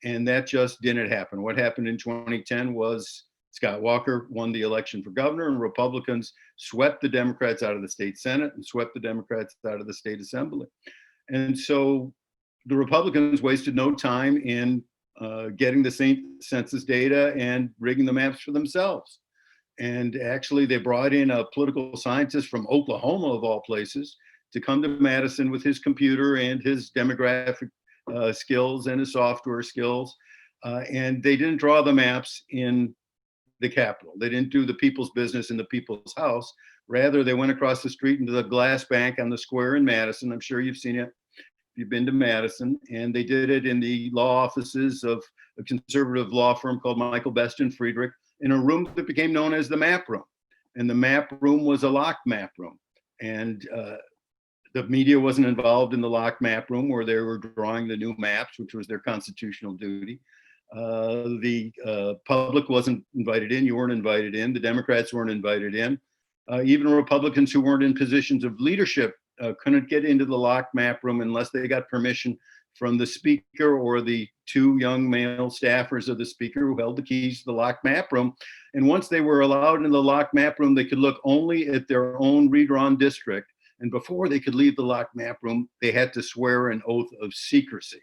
And that just didn't happen. What happened in 2010 was Scott Walker won the election for governor, and Republicans swept the Democrats out of the state Senate and swept the Democrats out of the state assembly. And so the Republicans wasted no time in getting the census data and rigging the maps for themselves. And actually they brought in a political scientist from Oklahoma, of all places, to come to Madison with his computer and his demographic skills and his software skills. And they didn't draw the maps in the Capitol. They didn't do the people's business in the people's house. Rather, they went across the street into the glass bank on the square in Madison. I'm sure you've seen it if you've been to Madison. And they did it in the law offices of a conservative law firm called Michael Best and Friedrich, in a room that became known as the map room. And the map room was a locked map room. And the media wasn't involved in the locked map room where they were drawing the new maps, which was their constitutional duty. The public wasn't invited in. You weren't invited in. The Democrats weren't invited in. Even Republicans who weren't in positions of leadership couldn't get into the locked map room unless they got permission from the speaker or the two young male staffers of the speaker who held the keys to the locked map room. And once they were allowed in the locked map room, they could look only at their own redrawn district. And before they could leave the locked map room, they had to swear an oath of secrecy.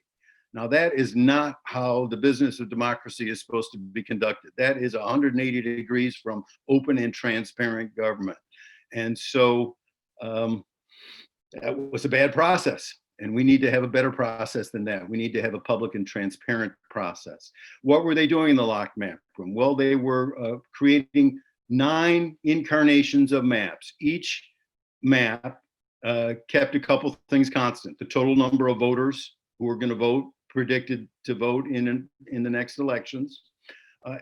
Now, that is not how the business of democracy is supposed to be conducted. That is 180 degrees from open and transparent government. And so that was a bad process. And we need to have a better process than that. We need to have a public and transparent process. What were they doing in the locked map room? Well, they were creating 9 incarnations of maps. Each map kept a couple things constant: the total number of voters who were going to vote, predicted to vote in the next elections,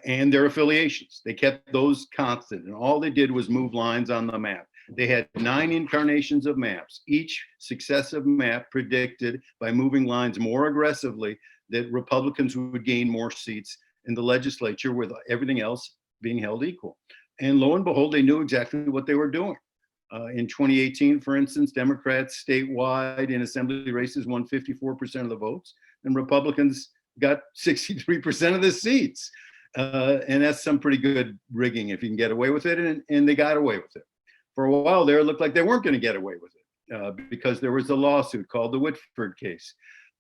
and their affiliations. They kept those constant, and all they did was move lines on the map. They had 9 incarnations of maps. Each successive map predicted, by moving lines more aggressively, that Republicans would gain more seats in the legislature, with everything else being held equal. And lo and behold, they knew exactly what they were doing. In 2018, for instance, Democrats statewide in assembly races won 54% of the votes, and Republicans got 63% of the seats. And that's some pretty good rigging if you can get away with it, and they got away with it. For a while there, it looked like they weren't going to get away with it because there was a lawsuit called the Whitford case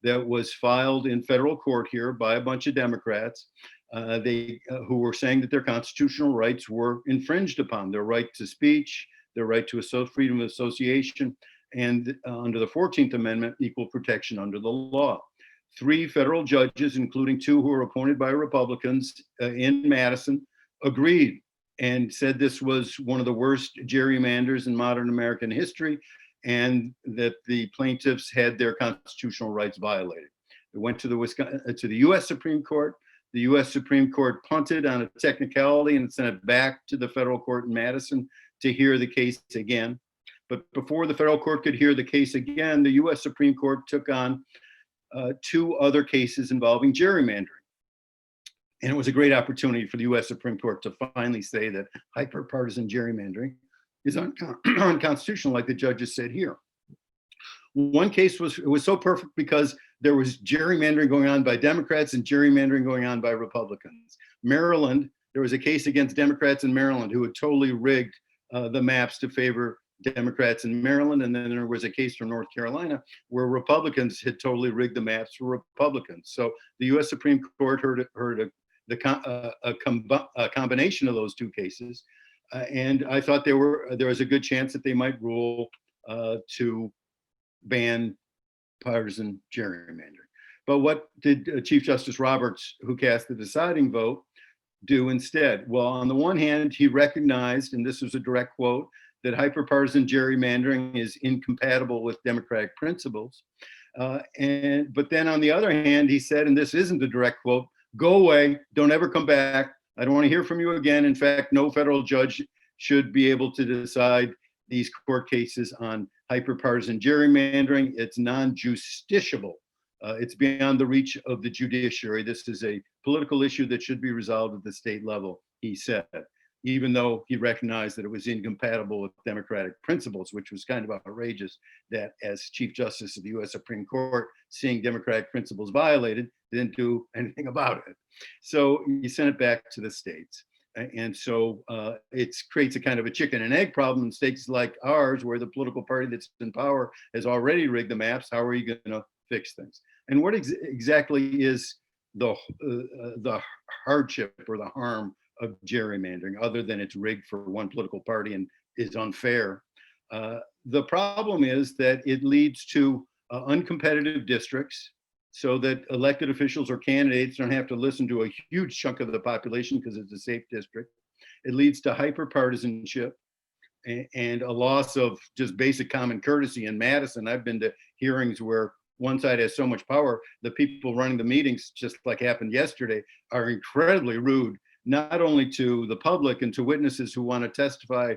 that was filed in federal court here by a bunch of Democrats who were saying that their constitutional rights were infringed upon: their right to speech, their right to freedom of association, and under the 14th Amendment, equal protection under the law. 3 federal judges, including 2 who were appointed by Republicans in Madison, agreed and said this was one of the worst gerrymanders in modern American history, and that the plaintiffs had their constitutional rights violated. It went to the U.S. Supreme Court. The U.S. Supreme Court punted on a technicality and sent it back to the federal court in Madison to hear the case again. But before the federal court could hear the case again, the U.S. Supreme Court took on 2 other cases involving gerrymandering. And it was a great opportunity for the US Supreme Court to finally say that hyper-partisan gerrymandering is unconstitutional, like the judges said here. One case was so perfect because there was gerrymandering going on by Democrats and gerrymandering going on by Republicans. Maryland, there was a case against Democrats in Maryland who had totally rigged the maps to favor Democrats in Maryland. And then there was a case from North Carolina where Republicans had totally rigged the maps for Republicans. So the US Supreme Court heard a combination of those two cases. And I thought there was a good chance that they might rule to ban partisan gerrymandering. But what did Chief Justice Roberts, who cast the deciding vote, do instead? Well, on the one hand, he recognized, and this was a direct quote, that hyperpartisan gerrymandering is incompatible with democratic principles. But then on the other hand, he said, and this isn't a direct quote, go away, don't ever come back. I don't want to hear from you again. In fact, no federal judge should be able to decide these court cases on hyperpartisan gerrymandering. It's non-justiciable. It's beyond the reach of the judiciary. This is a political issue that should be resolved at the state level, he said, even though he recognized that it was incompatible with democratic principles, which was kind of outrageous that as Chief Justice of the US Supreme Court, seeing democratic principles violated, didn't do anything about it. So he sent it back to the states. And so it creates a kind of a chicken and egg problem in states like ours, where the political party that's in power has already rigged the maps. How are you going to fix things? And what exactly is the hardship or the harm of gerrymandering, other than it's rigged for one political party and is unfair? The problem is that it leads to uncompetitive districts, so that elected officials or candidates don't have to listen to a huge chunk of the population because it's a safe district. It leads to hyperpartisanship and a loss of just basic common courtesy. In Madison, I've been to hearings where one side has so much power, the people running the meetings, just like happened yesterday, are incredibly rude, not only to the public and to witnesses who want to testify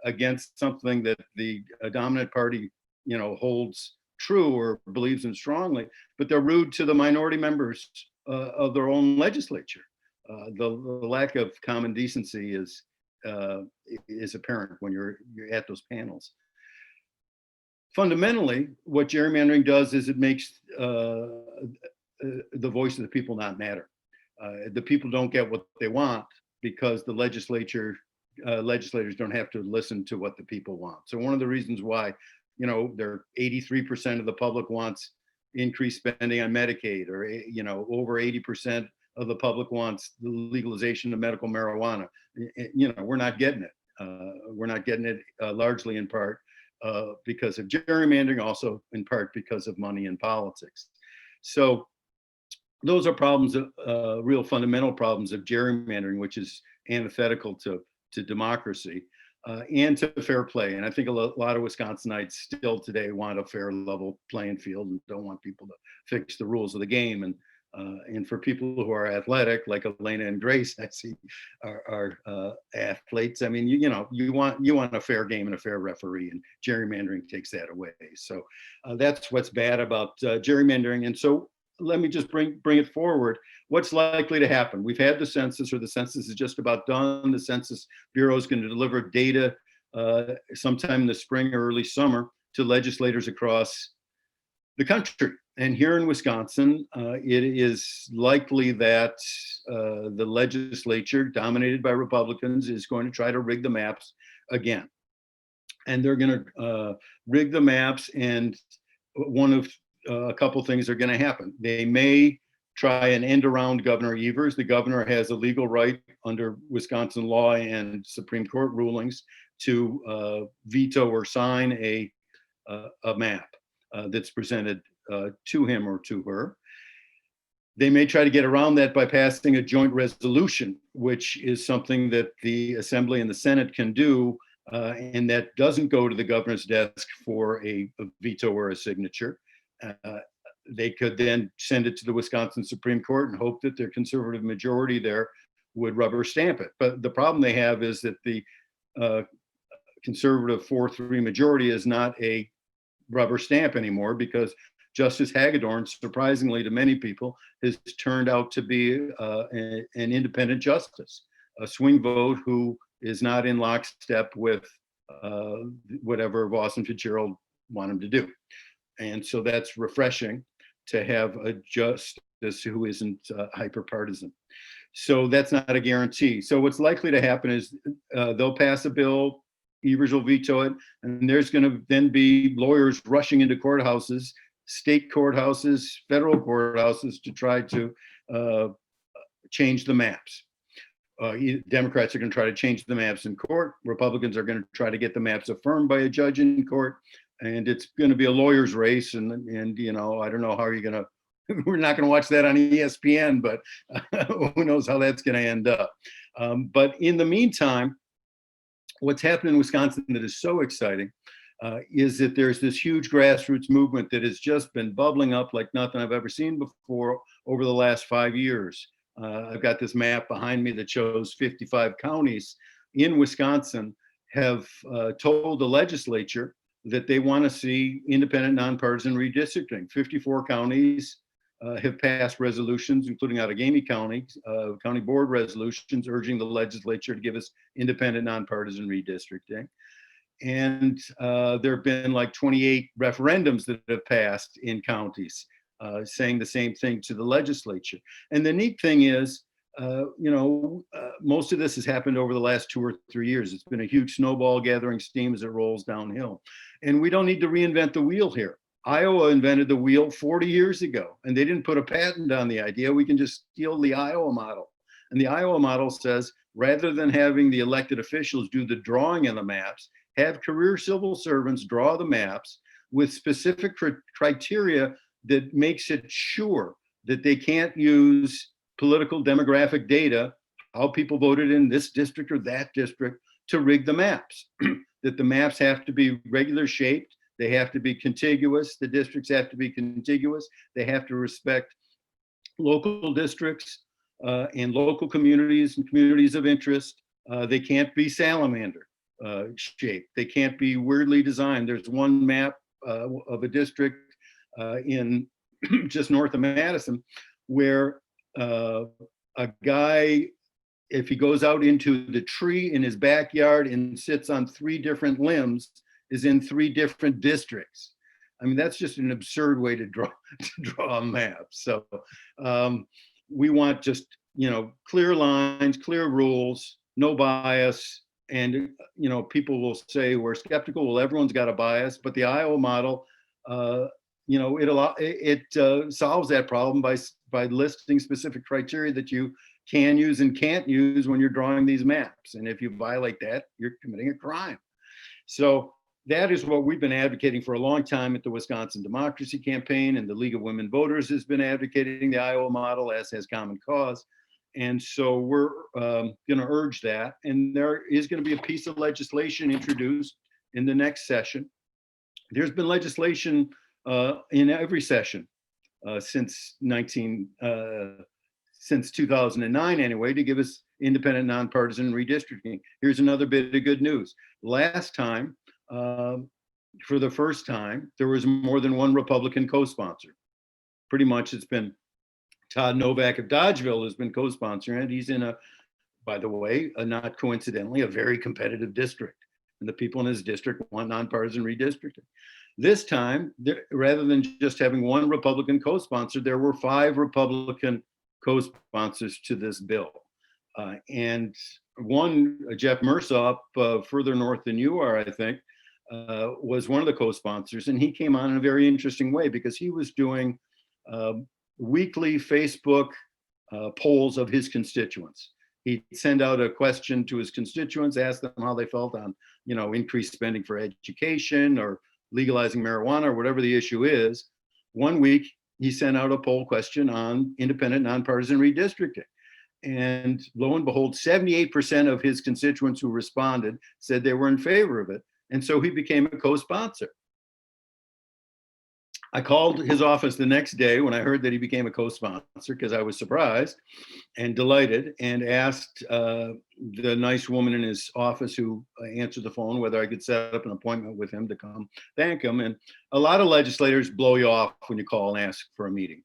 against something that the dominant party, holds true or believes in strongly, but they're rude to the minority members of their own legislature. The lack of common decency is apparent when you're at those panels. Fundamentally, what gerrymandering does is it makes the voice of the people not matter. The people don't get what they want because the legislators don't have to listen to what the people want. So one of the reasons why, 83% of the public wants increased spending on Medicaid, or over 80% of the public wants the legalization of medical marijuana. We're not getting it. We're not getting it largely in part because of gerrymandering, also in part because of money in politics. So those are problems, real fundamental problems of gerrymandering, which is antithetical to democracy and to fair play. And I think a lot of Wisconsinites still today want a fair, level playing field and don't want people to fix the rules of the game. And for people who are athletic, like Elena and Grace, I see are athletes. I mean, you want a fair game and a fair referee, and gerrymandering takes that away. So that's what's bad about gerrymandering. And so let me just bring it forward. What's likely to happen? We've had the census, or the census is just about done. The Census Bureau is going to deliver data sometime in the spring or early summer to legislators across the country. And here in Wisconsin, it is likely that the legislature, dominated by Republicans, is going to try to rig the maps again. And they're going to rig the maps, and one of a couple things are going to happen. They may try and end around Governor Evers. The governor has a legal right under Wisconsin law and Supreme Court rulings to veto or sign a map that's presented to him or to her. They may try to get around that by passing a joint resolution, which is something that the Assembly and the Senate can do, and that doesn't go to the governor's desk for a veto or a signature. They could then send it to the Wisconsin Supreme Court and hope that their conservative majority there would rubber stamp it. But the problem they have is that the conservative 4-3 majority is not a rubber stamp anymore, because Justice Hagedorn, surprisingly to many people, has turned out to be an independent justice, a swing vote who is not in lockstep with whatever Voss and Fitzgerald want him to do. And so that's refreshing to have a justice who isn't hyper-partisan. So that's not a guarantee. So what's likely to happen is they'll pass a bill, Evers will veto it, and there's going to then be lawyers rushing into courthouses, state courthouses, federal courthouses to try to change the maps. Democrats are going to try to change the maps in court. Republicans are going to try to get the maps affirmed by a judge in court. And it's going to be a lawyer's race. And you know, I don't know how you're going to, we're not going to watch that on ESPN, but who knows how that's going to end up. But in the meantime, what's happened in Wisconsin that is so exciting is that there's this huge grassroots movement that has just been bubbling up like nothing I've ever seen before over the last 5 years. I've got this map behind me that shows 55 counties in Wisconsin have told the legislature that they want to see independent, nonpartisan redistricting. 54 counties have passed resolutions, including Outagamie County, county board resolutions urging the legislature to give us independent, nonpartisan redistricting. And there have been like 28 referendums that have passed in counties saying the same thing to the legislature. And the neat thing is, most of this has happened over the last 2 or 3 years. It's been a huge snowball gathering steam as it rolls downhill. And we don't need to reinvent the wheel here. Iowa invented the wheel 40 years ago, and they didn't put a patent on the idea. We can just steal the Iowa model. And the Iowa model says, rather than having the elected officials do the drawing of the maps, have career civil servants draw the maps with specific criteria that makes it sure that they can't use political demographic data, how people voted in this district or that district, to rig the maps. That the maps have to be regular shaped, they have to be contiguous, the districts have to be contiguous, they have to respect local districts and local communities and communities of interest. They can't be salamander shaped, they can't be weirdly designed. There's one map of a district in just north of Madison where a guy, if he goes out into the tree in his backyard and sits on 3 different limbs, is in 3 different districts. I mean, that's just an absurd way to draw a map. So we want just, clear lines, clear rules, no bias. And, people will say we're skeptical. Well, everyone's got a bias, but the Iowa model, it solves that problem by listing specific criteria that you can use and can't use when you're drawing these maps. And if you violate that, you're committing a crime. So that is what we've been advocating for a long time at the Wisconsin Democracy Campaign, and the League of Women Voters has been advocating the Iowa model, as has Common Cause. And so we're going to urge that. And there is going to be a piece of legislation introduced in the next session. There's been legislation in every session since 2009 anyway, to give us independent, nonpartisan redistricting. Here's another bit of good news. Last time, for the first time, there was more than one Republican co-sponsor. Pretty much it's been Todd Novak of Dodgeville has been co-sponsoring it. He's in by the way, not coincidentally, a very competitive district. And the people in his district want nonpartisan redistricting. This time, rather than just having one Republican co-sponsor, there were 5 Republican co-sponsors to this bill. And one, Jeff Mursaw, further north than you are, I think, was one of the co-sponsors. And he came on in a very interesting way because he was doing weekly Facebook polls of his constituents. He'd send out a question to his constituents, ask them how they felt on, increased spending for education or legalizing marijuana or whatever the issue is. One week, he sent out a poll question on independent, nonpartisan redistricting. And lo and behold, 78% of his constituents who responded said they were in favor of it. And so he became a co-sponsor. I called his office the next day when I heard that he became a co-sponsor, because I was surprised and delighted, and asked the nice woman in his office who answered the phone whether I could set up an appointment with him to come thank him. And a lot of legislators blow you off when you call and ask for a meeting,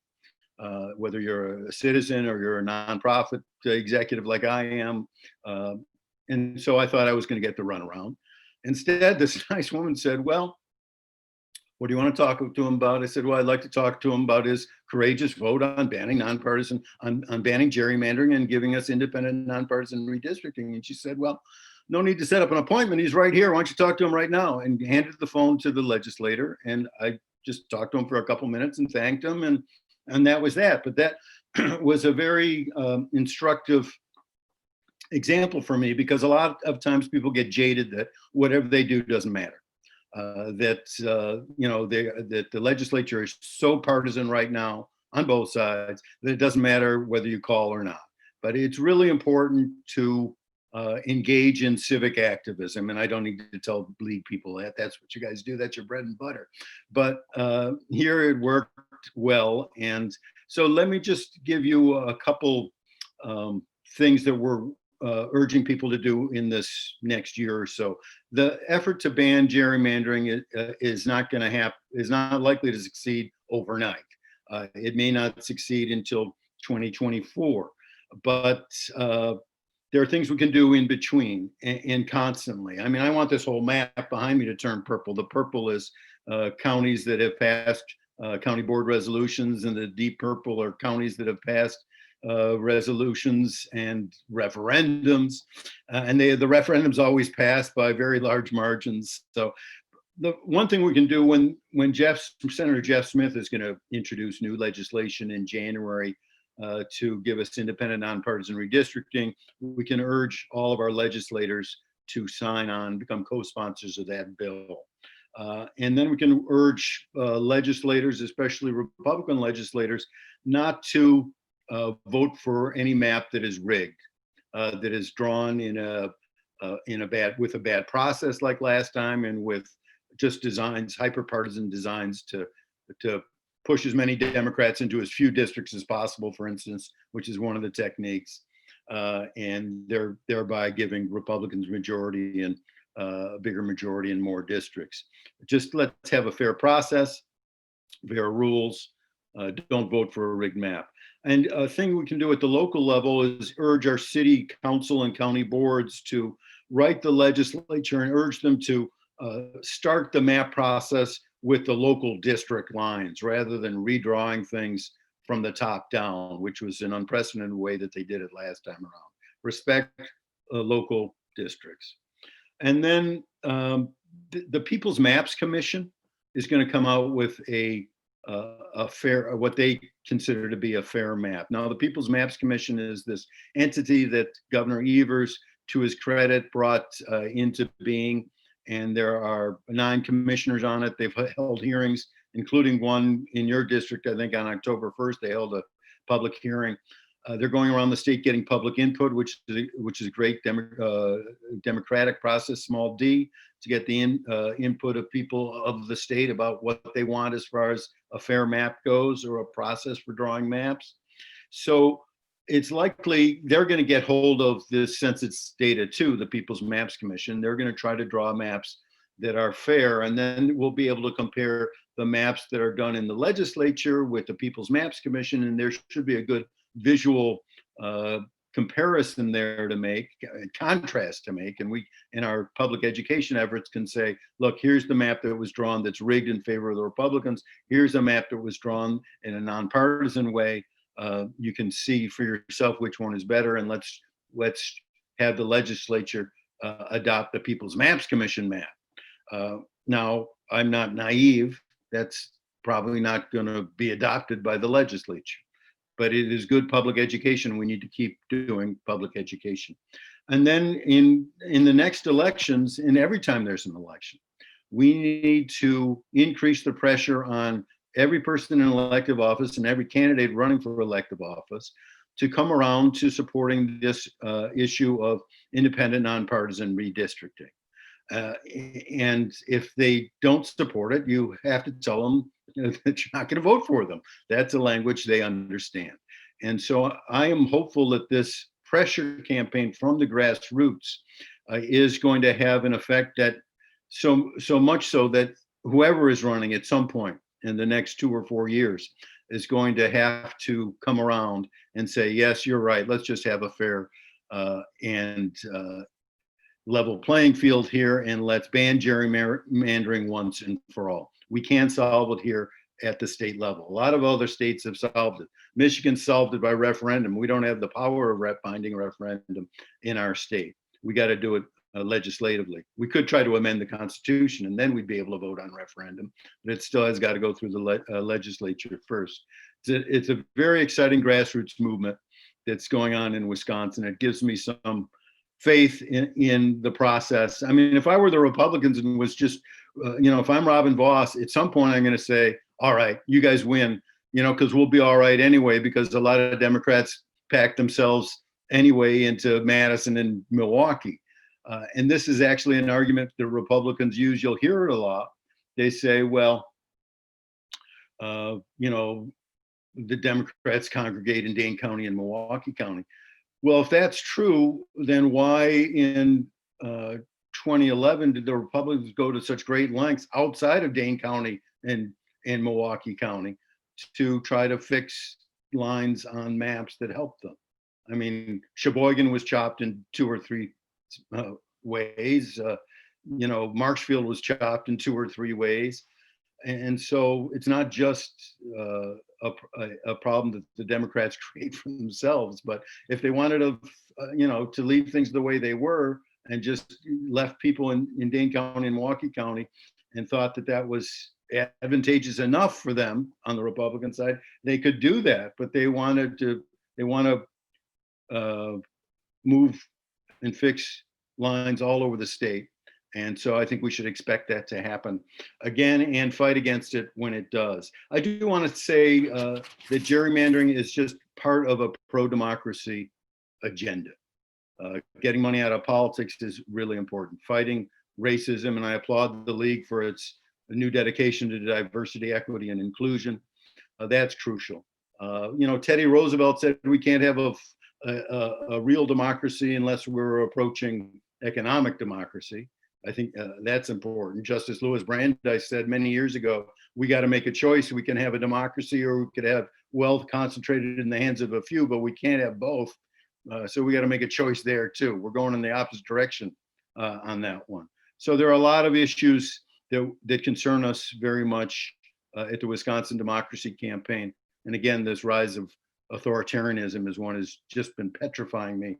whether you're a citizen or you're a nonprofit executive like I am. And so I thought I was going to get the runaround. Instead, this nice woman said, well, what do you want to talk to him about? I said, well, I'd like to talk to him about his courageous vote on banning nonpartisan, on banning gerrymandering and giving us independent nonpartisan redistricting. And she said, well, no need to set up an appointment. He's right here. Why don't you talk to him right now? And handed the phone to the legislator. And I just talked to him for a couple minutes and thanked him. And that was that. But that was a very instructive example for me, because a lot of times people get jaded that whatever they do doesn't matter. That the legislature is so partisan right now on both sides that it doesn't matter whether you call or not. But it's really important to engage in civic activism, and I don't need to tell league people that. That's what you guys do. That's your bread and butter. But here it worked well, and so let me just give you a couple things that we're urging people to do in this next year or so. The effort to ban gerrymandering is not going to happen, is not likely to succeed overnight. It may not succeed until 2024, but there are things we can do in between and constantly. I mean, I want this whole map behind me to turn purple. The purple is counties that have passed county board resolutions, and the deep purple are counties that have passed resolutions and referendums, and the referendums always pass by very large margins. So the one thing we can do when Senator Jeff Smith is going to introduce new legislation in January to give us independent nonpartisan redistricting, we can urge all of our legislators to sign on, become co-sponsors of that bill. And then we can urge legislators, especially Republican legislators, not to vote for any map that is rigged, that is drawn with a bad process like last time, and with just designs, hyper-partisan designs to push as many Democrats into as few districts as possible, for instance, which is one of the techniques, and thereby giving Republicans majority and a bigger majority in more districts. Just let's have a fair process, fair rules. Don't vote for a rigged map. And a thing we can do at the local level is urge our city council and county boards to write the legislature and urge them to start the map process with the local district lines, rather than redrawing things from the top down, which was an unprecedented way that they did it last time around. Respect local districts. And then the People's Maps Commission is going to come out with a fair, what they consider to be a fair map. Now, the People's Maps Commission is this entity that Governor Evers, to his credit, brought into being, and there are 9 commissioners on it. They've held hearings, including one in your district. I think on October 1st, they held a public hearing. They're going around the state getting public input, which is a great democratic process, small d, to get the input of people of the state about what they want as far as a fair map goes, or a process for drawing maps. So it's likely they're going to get hold of this census data too, the People's Maps Commission. They're going to try to draw maps that are fair, and then we'll be able to compare the maps that are done in the legislature with the People's Maps Commission, and there should be a good visual comparison there to make, contrast to make, and we in our public education efforts can say, look, here's the map that was drawn that's rigged in favor of the Republicans. Here's a map that was drawn in a nonpartisan way. You can see for yourself which one is better, and let's have the legislature adopt the People's Maps Commission map. Now, I'm not naive. That's probably not going to be adopted by the legislature, but it is good public education. We need to keep doing public education. And then in the next elections, and every time there's an election, we need to increase the pressure on every person in elective office and every candidate running for elective office to come around to supporting this issue of independent nonpartisan redistricting. And if they don't support it, you have to tell them, that you're not going to vote for them. That's a language they understand. And so I am hopeful that this pressure campaign from the grassroots is going to have an effect that so much so that whoever is running at some point in the next 2 or 4 years is going to have to come around and say, yes, you're right. Let's just have a fair and level playing field here, and let's ban gerrymandering once and for all. We can't solve it here at the state level. A lot of other states have solved it. Michigan solved it by referendum. We don't have the power of binding referendum in our state. We got to do it legislatively. We could try to amend the Constitution, and then we'd be able to vote on referendum, but it still has got to go through the legislature first. It's a very exciting grassroots movement that's going on in Wisconsin. It gives me some faith in the process. I mean, if I were the Republicans and was just, if I'm Robin Voss, at some point I'm going to say, all right, you guys win, because we'll be all right anyway, because a lot of Democrats packed themselves anyway into Madison and Milwaukee. And this is actually an argument the Republicans use. You'll hear it a lot. They say, well, the Democrats congregate in Dane County and Milwaukee County. Well, if that's true, then why in 2011 did the Republicans go to such great lengths outside of Dane County and Milwaukee County to try to fix lines on maps that helped them? I mean, Sheboygan was chopped in 2 or 3 ways. Marshfield was chopped in 2 or 3 ways. And so it's not just a problem that the Democrats create for themselves, but if they wanted to leave things the way they were and just left people in Dane County and Milwaukee County and thought that was advantageous enough for them on the Republican side, they could do that. But they want to move and fix lines all over the state. And so I think we should expect that to happen again and fight against it when it does. I do want to say that gerrymandering is just part of a pro-democracy agenda. Getting money out of politics is really important. Fighting racism, and I applaud the League for its new dedication to diversity, equity, and inclusion. That's crucial. Teddy Roosevelt said we can't have a real democracy unless we're approaching economic democracy. I think that's important. Justice Louis Brandeis said many years ago, we got to make a choice. We can have a democracy or we could have wealth concentrated in the hands of a few, but we can't have both. So we got to make a choice there too. We're going in the opposite direction on that one. So there are a lot of issues that concern us very much at the Wisconsin Democracy Campaign. And again, this rise of authoritarianism is one has just been petrifying me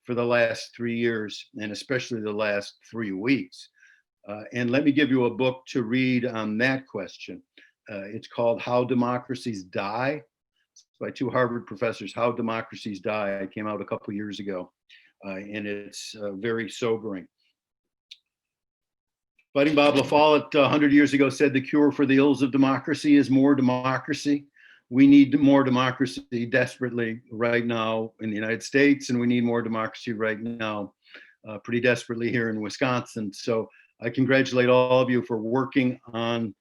for the last 3 years, and especially the last 3 weeks. And let me give you a book to read on that question. It's called How Democracies Die. It's by 2 Harvard professors, How Democracies Die. It came out a couple years ago, and it's very sobering. Fighting Bob LaFollette 100 years ago said the cure for the ills of democracy is more democracy. We need more democracy desperately right now in the United States, and we need more democracy right now pretty desperately here in Wisconsin. So I congratulate all of you for working on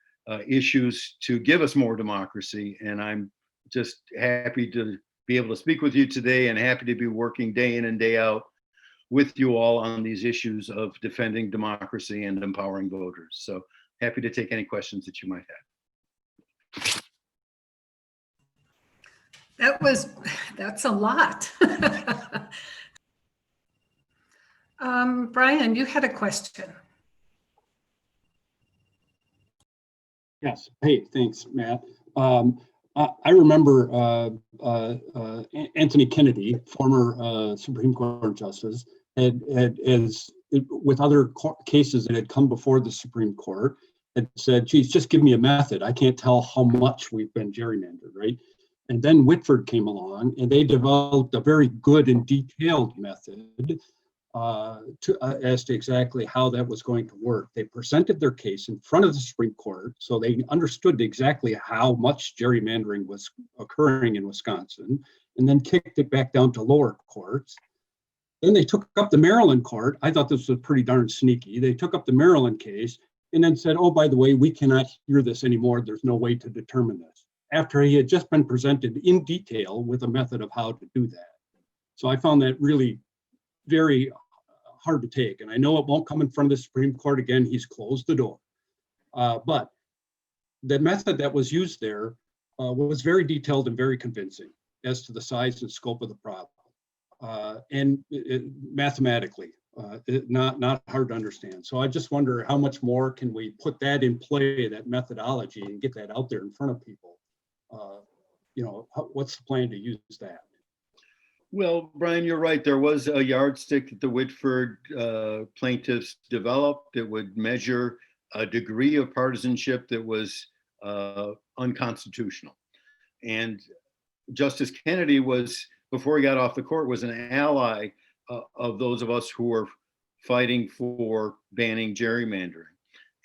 issues to give us more democracy. And I'm just happy to be able to speak with you today and happy to be working day in and day out with you all on these issues of defending democracy and empowering voters. So happy to take any questions that you might have. That's a lot. Brian, you had a question. Yes. Hey, thanks, Matt. I remember Anthony Kennedy, former Supreme Court justice, with other cases that had come before the Supreme Court, had said, geez, just give me a method. I can't tell how much we've been gerrymandered, right? And then Whitford came along and they developed a very good and detailed method as to exactly how that was going to work. They presented their case in front of the Supreme Court, so they understood exactly how much gerrymandering was occurring in Wisconsin, and then kicked it back down to lower courts. Then they took up the Maryland court. I thought this was pretty darn sneaky. They took up the Maryland case and then said, oh, by the way, we cannot hear this anymore. There's no way to determine this, after he had just been presented in detail with a method of how to do that. So I found that really very hard to take. And I know it won't come in front of the Supreme Court again. He's closed the door. But the method that was used there was very detailed and very convincing as to the size and scope of the problem. And mathematically, not hard to understand. So I just wonder how much more can we put that in play, that methodology, and get that out there in front of people? What's the plan to use that? Well, Brian, you're right. There was a yardstick that the Whitford plaintiffs developed that would measure a degree of partisanship that was unconstitutional. And Justice Kennedy was, before he got off the court, was an ally of those of us who were fighting for banning gerrymandering.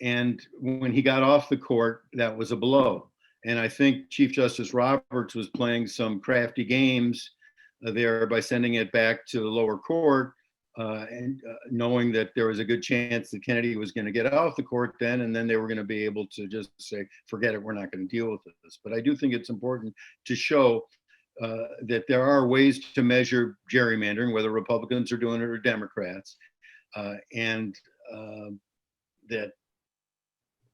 And when he got off the court, that was a blow. And I think Chief Justice Roberts was playing some crafty games there by sending it back to the lower court and knowing that there was a good chance that Kennedy was going to get off the court then, and then they were going to be able to just say, forget it, we're not going to deal with this. But I do think it's important to show that there are ways to measure gerrymandering, whether Republicans are doing it or Democrats, and that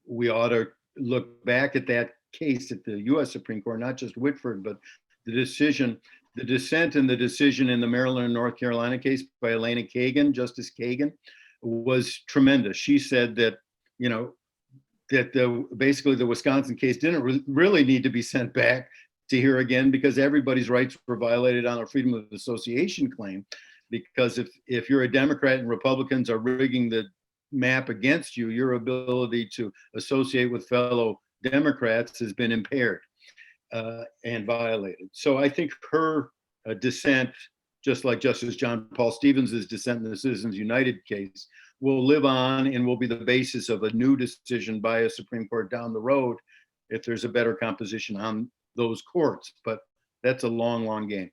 we ought to look back at that case at the US Supreme Court, not just Whitford, but the dissent and the decision in the Maryland and North Carolina case by Elena Kagan, Justice Kagan, was tremendous. She said that, basically the Wisconsin case didn't really need to be sent back to hear again, because everybody's rights were violated on a freedom of association claim. Because if you're a Democrat and Republicans are rigging the map against you, your ability to associate with fellow Democrats has been impaired and violated. So I think her dissent, just like Justice John Paul Stevens' dissent in the Citizens United case, will live on and will be the basis of a new decision by a Supreme Court down the road if there's a better composition on those courts. But that's a long, long game.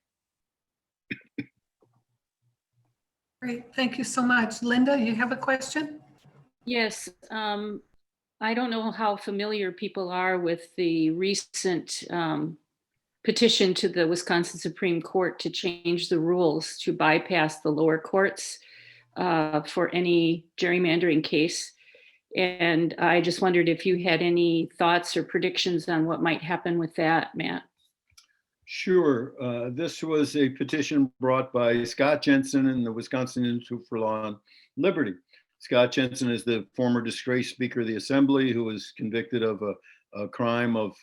Great, thank you so much. Linda, you have a question? Yes, I don't know how familiar people are with the recent petition to the Wisconsin Supreme Court to change the rules to bypass the lower courts for any gerrymandering case. And I just wondered if you had any thoughts or predictions on what might happen with that, Matt. Sure. This was a petition brought by Scott Jensen and the Wisconsin Institute for Law and Liberty. Scott Jensen is the former disgraced Speaker of the Assembly who was convicted of a crime of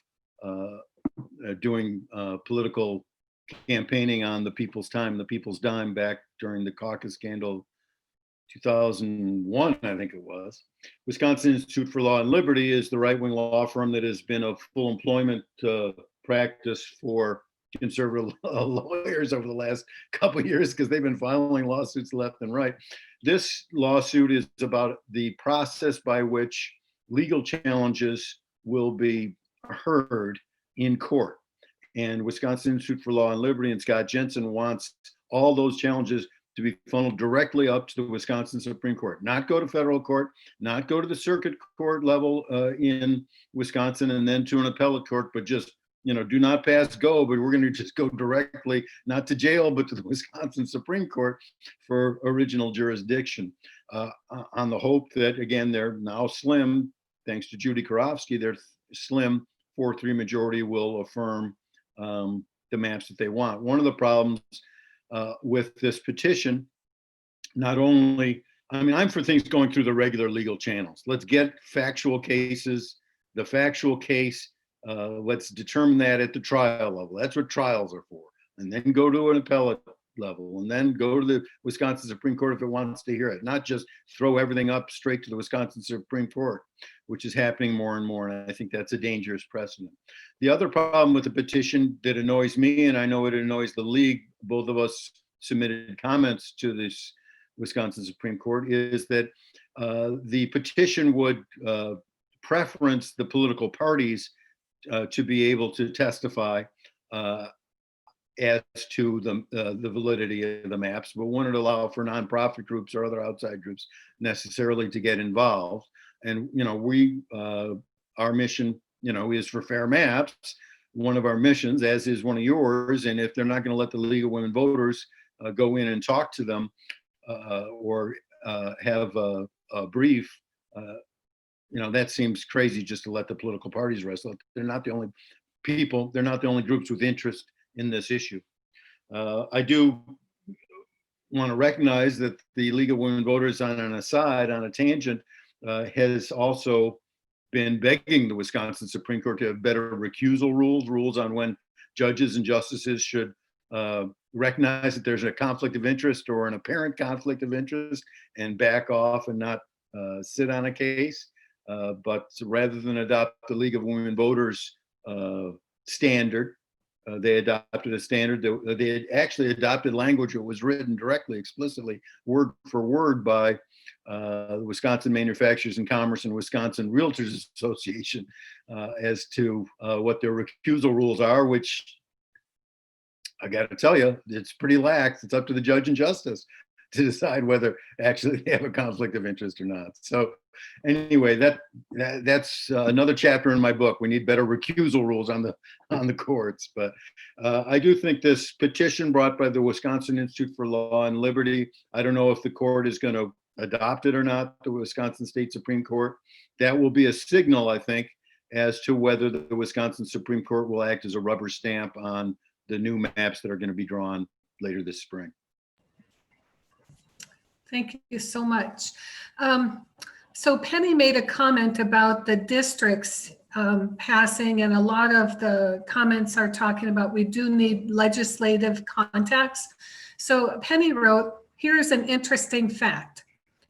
doing political campaigning on the people's time, the people's dime, back during the caucus scandal, 2001, I think it was. Wisconsin Institute for Law and Liberty is the right-wing law firm that has been a full employment practice for conservative lawyers over the last couple of years, because they've been filing lawsuits left and right. This lawsuit is about the process by which legal challenges will be heard in court. And Wisconsin Institute for Law and Liberty and Scott Jensen wants all those challenges to be funneled directly up to the Wisconsin Supreme Court, not go to federal court, not go to the circuit court level in Wisconsin and then to an appellate court, but just, do not pass go, but we're going to just go directly, not to jail, but to the Wisconsin Supreme Court for original jurisdiction, on the hope that, again, they're now slim, thanks to Judy Karofsky, their slim 4-3 majority will affirm the maps that they want. One of the problems with this petition, not only, I'm for things going through the regular legal channels. Let's get factual cases, the factual case, let's determine that at the trial level. That's what trials are for. And then go to an appellate level, and then go to the Wisconsin Supreme Court if it wants to hear it, not just throw everything up straight to the Wisconsin Supreme Court, which is happening more and more. And I think that's a dangerous precedent. The other problem with the petition that annoys me, and I know it annoys the league, both of us submitted comments to this Wisconsin Supreme Court, is that the petition would preference the political parties to be able to testify as to the validity of the maps, but wouldn't allow for nonprofit groups or other outside groups necessarily to get involved. and our mission, is for fair maps. One of our missions, as is one of yours. And if they're not going to let the League of Women Voters go in and talk to them or have a brief, that seems crazy just to let the political parties wrestle. They're not the only people. They're not the only groups with interest in this issue. I do want to recognize that the League of Women Voters, on an aside, on a tangent, has also been begging the Wisconsin Supreme Court to have better recusal rules on when judges and justices should recognize that there's a conflict of interest or an apparent conflict of interest and back off and not sit on a case. But rather than adopt the League of Women Voters standard, they adopted a standard that they had actually adopted language that was written directly, explicitly, word for word by the Wisconsin Manufacturers and Commerce and Wisconsin Realtors Association as to what their recusal rules are, which I got to tell you, it's pretty lax. It's up to the judge and justice to decide whether actually they have a conflict of interest or not. So anyway, that's another chapter in my book. We need better recusal rules on the courts. But I do think this petition brought by the Wisconsin Institute for Law and Liberty, I don't know if the court is going to adopt it or not, the Wisconsin State Supreme Court. That will be a signal, I think, as to whether the Wisconsin Supreme Court will act as a rubber stamp on the new maps that are going to be drawn later this spring. Thank you so much. So Penny made a comment about the districts passing, and a lot of the comments are talking about we do need legislative contacts. So Penny wrote, here's an interesting fact.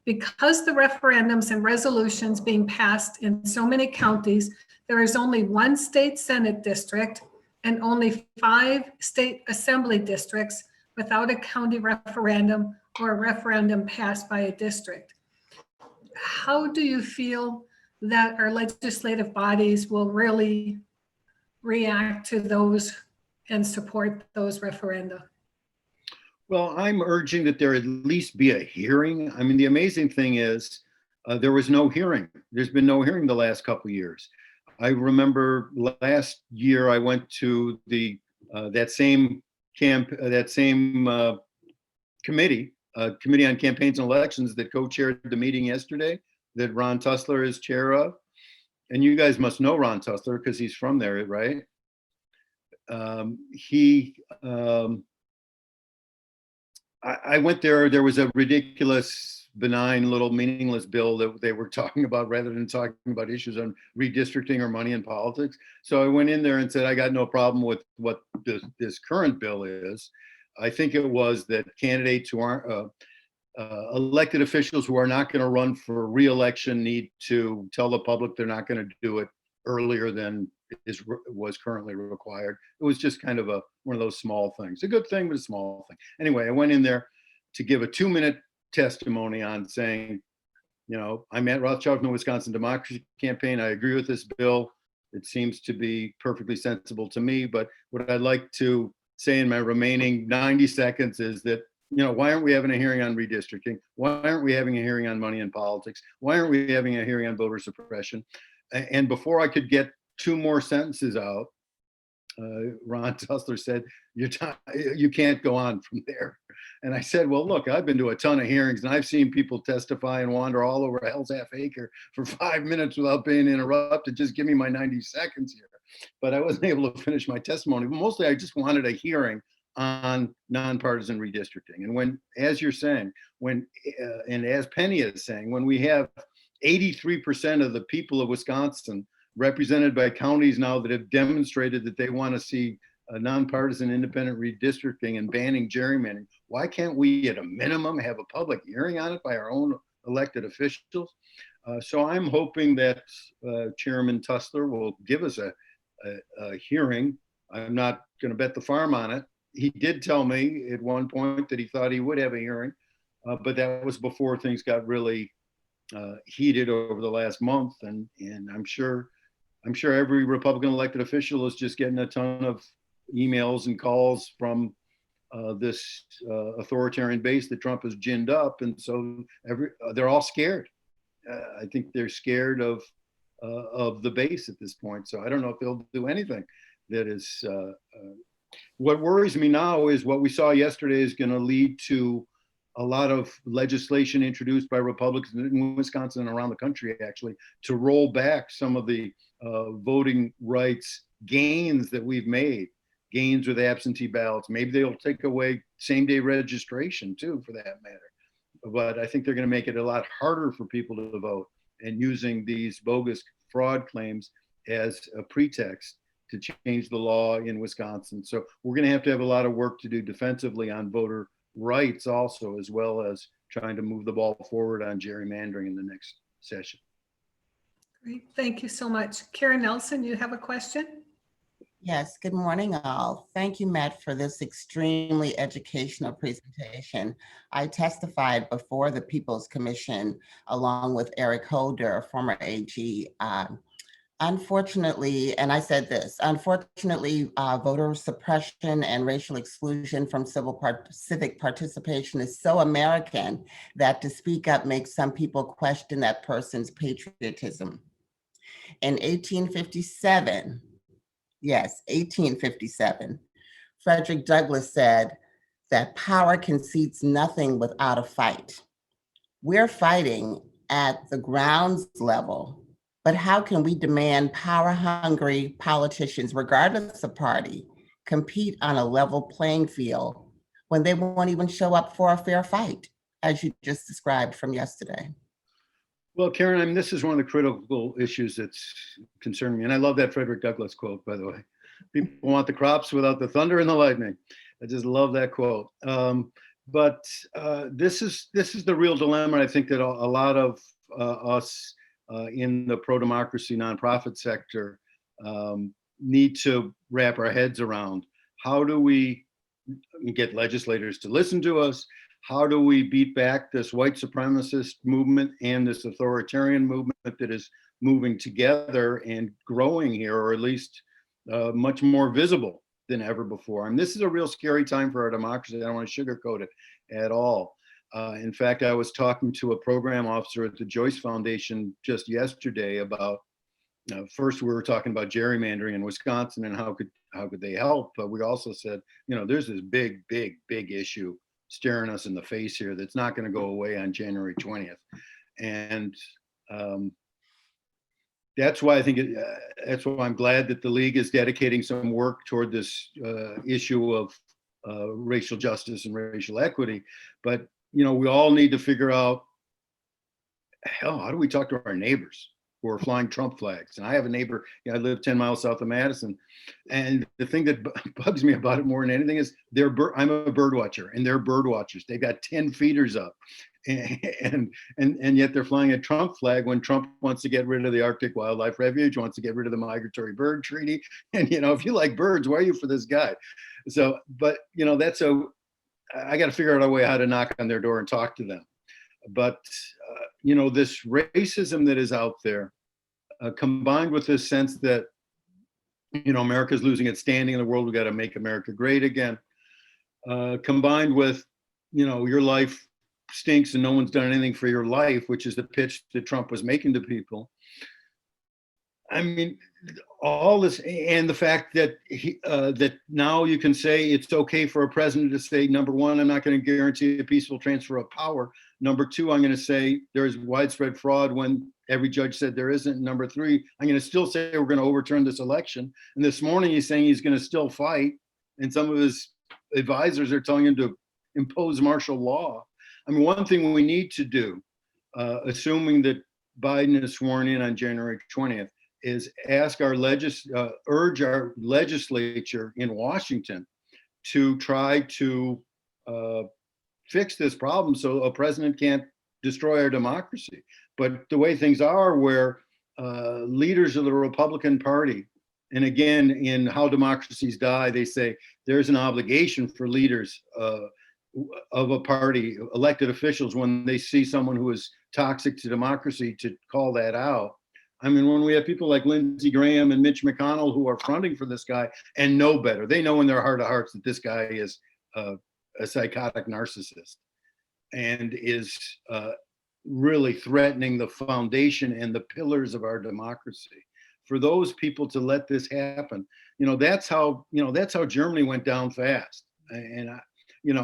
Because the referendums and resolutions being passed in so many counties, there is only one state Senate district and only 5 state assembly districts without a county referendum or a referendum passed by a district. How do you feel that our legislative bodies will really react to those and support those referenda? Well, I'm urging that there at least be a hearing. I mean, the amazing thing is there was no hearing. There's been no hearing the last couple of years. I remember last year I went to the that same committee on campaigns and elections that co-chaired the meeting yesterday that Ron Tussler is chair of. And you guys must know Ron Tussler because he's from there, right? I went there. There was a ridiculous, benign, little meaningless bill that they were talking about rather than talking about issues on redistricting or money in politics. So I went in there and said, I got no problem with what this current bill is. I think it was that candidates who aren't elected officials who are not going to run for re-election need to tell the public they're not going to do it earlier than was currently required. It was just kind of one of those small things. A good thing, but a small thing. Anyway, I went in there to give a 2-minute testimony on saying, I'm Matt Rothschild from the Wisconsin Democracy Campaign. I agree with this bill. It seems to be perfectly sensible to me. But what I'd like to say in my remaining 90 seconds is that, why aren't we having a hearing on redistricting? Why aren't we having a hearing on money in politics? Why aren't we having a hearing on voter suppression? And before I could get 2 more sentences out, Ron Tussler said, you can't go on from there. And I said, well, look, I've been to a ton of hearings and I've seen people testify and wander all over hell's half acre for 5 minutes without being interrupted. Just give me my 90 seconds here. But I wasn't able to finish my testimony. But mostly I just wanted a hearing on nonpartisan redistricting. And when, as you're saying, and as Penny is saying, when we have 83% of the people of Wisconsin represented by counties now that have demonstrated that they want to see a nonpartisan independent redistricting and banning gerrymandering, why can't we at a minimum have a public hearing on it by our own elected officials? So I'm hoping that Chairman Tussler will give us a hearing. I'm not going to bet the farm on it. He did tell me at one point that he thought he would have a hearing, but that was before things got really heated over the last month. And I'm sure every Republican elected official is just getting a ton of emails and calls from this authoritarian base that Trump has ginned up. And so they're all scared. I think they're scared of the base at this point. So I don't know if they'll do anything that is. What worries me now is what we saw yesterday is going to lead to a lot of legislation introduced by Republicans in Wisconsin and around the country, actually, to roll back some of the voting rights gains that we've made, gains with absentee ballots. Maybe they'll take away same-day registration too, for that matter. But I think they're going to make it a lot harder for people to vote, and using these bogus fraud claims as a pretext to change the law in Wisconsin. So we're going to have a lot of work to do defensively on voter rights also, as well as trying to move the ball forward on gerrymandering in the next session. Great, thank you so much. Karen Nelson, you have a question? Yes, good morning all. Thank you, Matt, for this extremely educational presentation. I testified before the People's Commission along with Eric Holder, former AG. Unfortunately, and I said this, unfortunately, voter suppression and racial exclusion from civic participation is so American that to speak up makes some people question that person's patriotism. In 1857, yes, 1857, Frederick Douglass said that power concedes nothing without a fight. We're fighting at the grounds level, but how can we demand power-hungry politicians, regardless of party, compete on a level playing field when they won't even show up for a fair fight, as you just described from yesterday? Well, Karen, I mean, this is one of the critical issues that's concerning me. And I love that Frederick Douglass quote, by the way. People want the crops without the thunder and the lightning. I just love that quote. But this is the real dilemma. I think that a lot of us in the pro-democracy nonprofit sector need to wrap our heads around. How do we get legislators to listen to us? How do we beat back this white supremacist movement and this authoritarian movement that is moving together and growing here, or at least much more visible than ever before? And this is a real scary time for our democracy. I don't want to sugarcoat it at all. In fact, I was talking to a program officer at the Joyce Foundation just yesterday about, first we were talking about gerrymandering in Wisconsin and how could they help, but we also said, there's this big issue staring us in the face here that's not going to go away on January 20th. And that's why I think that's why I'm glad that the League is dedicating some work toward this issue of racial justice and racial equity. But we all need to figure out, hell, how do we talk to our neighbors who are flying Trump flags? And I have a neighbor, I live 10 miles south of Madison. And the thing that bugs me about it more than anything is I'm a bird watcher and they're bird watchers. They've got 10 feeders up and yet they're flying a Trump flag when Trump wants to get rid of the Arctic Wildlife Refuge, wants to get rid of the Migratory Bird Treaty. And, if you like birds, why are you for this guy? So, but, I got to figure out a way how to knock on their door and talk to them. But, this racism that is out there, combined with this sense that, America's losing its standing in the world, we got to make America great again, combined with, your life stinks and no one's done anything for your life, which is the pitch that Trump was making to people. I mean, all this, and the fact that that now you can say it's okay for a president to say, number one, I'm not going to guarantee a peaceful transfer of power. Number two, I'm going to say there's widespread fraud when every judge said there isn't. Number three, I'm going to still say we're going to overturn this election. And this morning he's saying he's going to still fight. And some of his advisors are telling him to impose martial law. I mean, one thing we need to do, assuming that Biden is sworn in on January 20th, is urge our legislature in Washington to try to fix this problem so a president can't destroy our democracy. But the way things are, where leaders of the Republican Party, and again, in How Democracies Die, they say there's an obligation for leaders of a party, elected officials, when they see someone who is toxic to democracy, to call that out. I mean, when we have people like Lindsey Graham and Mitch McConnell who are fronting for this guy and know better, they know in their heart of hearts that this guy is a psychotic narcissist and is really threatening the foundation and the pillars of our democracy. For those people to let this happen, that's how Germany went down fast. And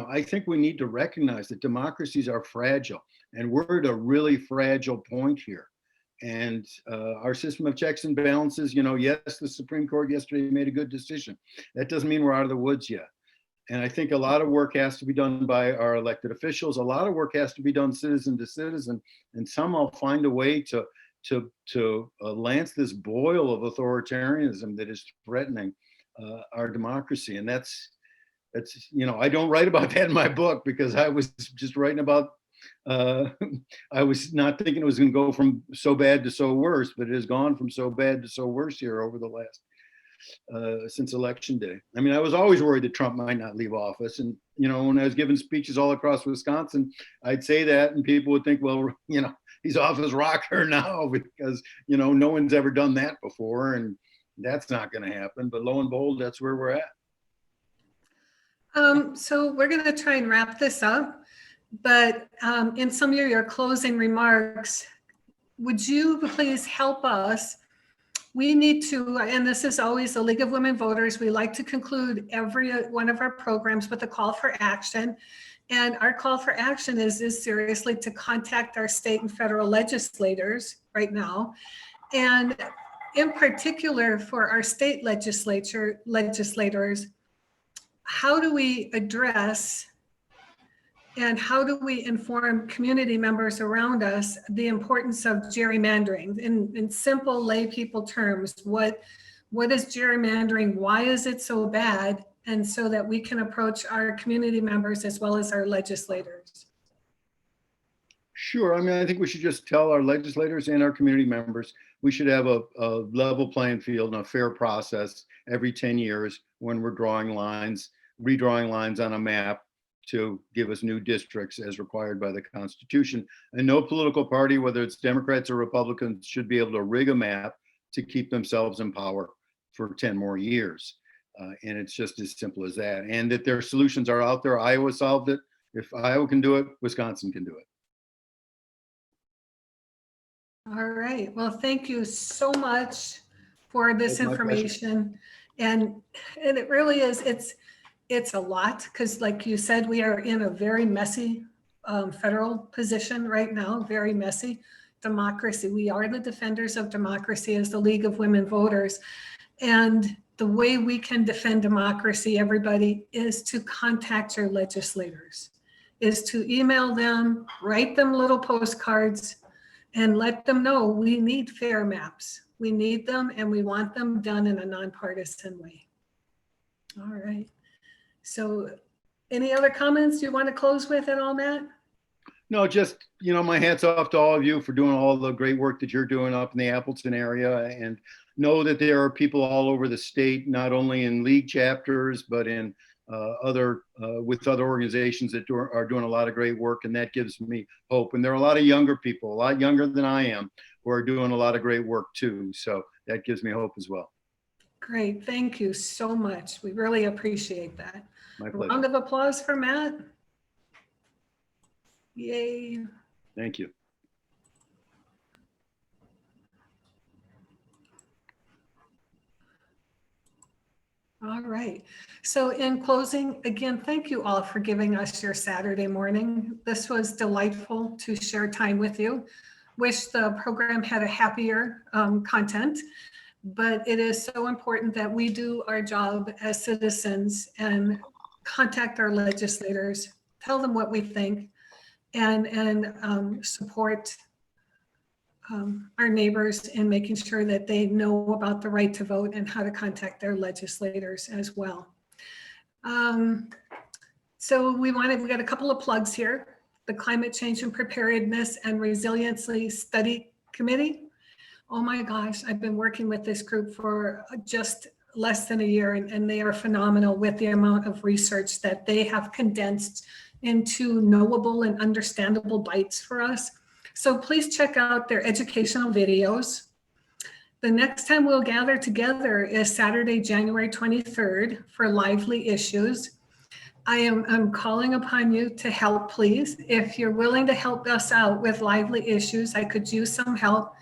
I think we need to recognize that democracies are fragile, and we're at a really fragile point here. And our system of checks and balances, yes, the Supreme Court yesterday made a good decision. That doesn't mean we're out of the woods yet. And I think a lot of work has to be done by our elected officials. A lot of work has to be done citizen to citizen, and somehow find a way to lance this boil of authoritarianism that is threatening our democracy. And that's I don't write about that in my book because I was just writing about I was not thinking it was going to go from so bad to so worse, but it has gone from so bad to so worse here over the last since election day. I mean, I was always worried that Trump might not leave office. And, when I was giving speeches all across Wisconsin, I'd say that and people would think, well, he's off his rocker now because, no one's ever done that before. And that's not going to happen. But lo and behold, that's where we're at. So we're going to try and wrap this up. But in some of your closing remarks, would you please help us? We need to, and this is always the League of Women Voters, we like to conclude every one of our programs with a call for action. And our call for action is seriously to contact our state and federal legislators right now. And in particular for our state legislators, how do we address and how do we inform community members around us the importance of gerrymandering in simple lay people terms? What is gerrymandering? Why is it so bad? And so that we can approach our community members as well as our legislators. Sure. I mean, I think we should just tell our legislators and our community members we should have a level playing field and a fair process every 10 years when we're redrawing lines on a map to give us new districts as required by the Constitution. And no political party, whether it's Democrats or Republicans, should be able to rig a map to keep themselves in power for 10 more years. And it's just as simple as that. And that their solutions are out there. Iowa solved it. If Iowa can do it, Wisconsin can do it. All right. Well, thank you so much for this information. And it really is, it's a lot because like you said, we are in a very messy federal position right now, very messy democracy. We are the defenders of democracy as the League of Women Voters. And the way we can defend democracy, everybody, is to contact your legislators, is to email them, write them little postcards, and let them know we need fair maps. We need them and we want them done in a nonpartisan way. All right. So any other comments you want to close with at all, Matt? No, just, my hat's off to all of you for doing all the great work that you're doing up in the Appleton area, and know that there are people all over the state, not only in league chapters, but in with other organizations that are doing a lot of great work, and that gives me hope. And there are a lot of younger people, a lot younger than I am, who are doing a lot of great work too. So that gives me hope as well. Great, thank you so much. We really appreciate that. My pleasure. Round of applause for Matt. Yay. Thank you. All right. So in closing, again, thank you all for giving us your Saturday morning. This was delightful to share time with you. Wish the program had a happier content, but it is so important that we do our job as citizens and contact our legislators, tell them what we think, and support our neighbors in making sure that they know about the right to vote and how to contact their legislators as well. So we got a couple of plugs here. The Climate Change and Preparedness and Resiliency Study Committee. Oh my gosh, I've been working with this group for just less than a year, and they are phenomenal with the amount of research that they have condensed into knowable and understandable bites for us. So please check out their educational videos. The next time we'll gather together is Saturday, January 23rd for Lively Issues. I'm calling upon you to help, please. If you're willing to help us out with lively issues, I could use some help.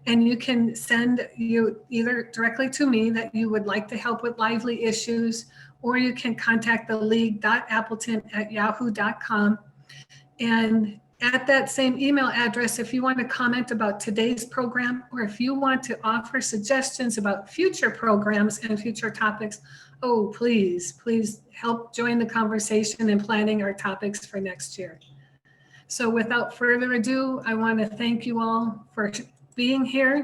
And you can send you either directly to me that you would like to help with lively issues, or you can contact the league.appleton@yahoo.com. And at that same email address, if you want to comment about today's program, or if you want to offer suggestions about future programs and future topics, oh, please help join the conversation in planning our topics for next year. So without further ado, I want to thank you all for being here.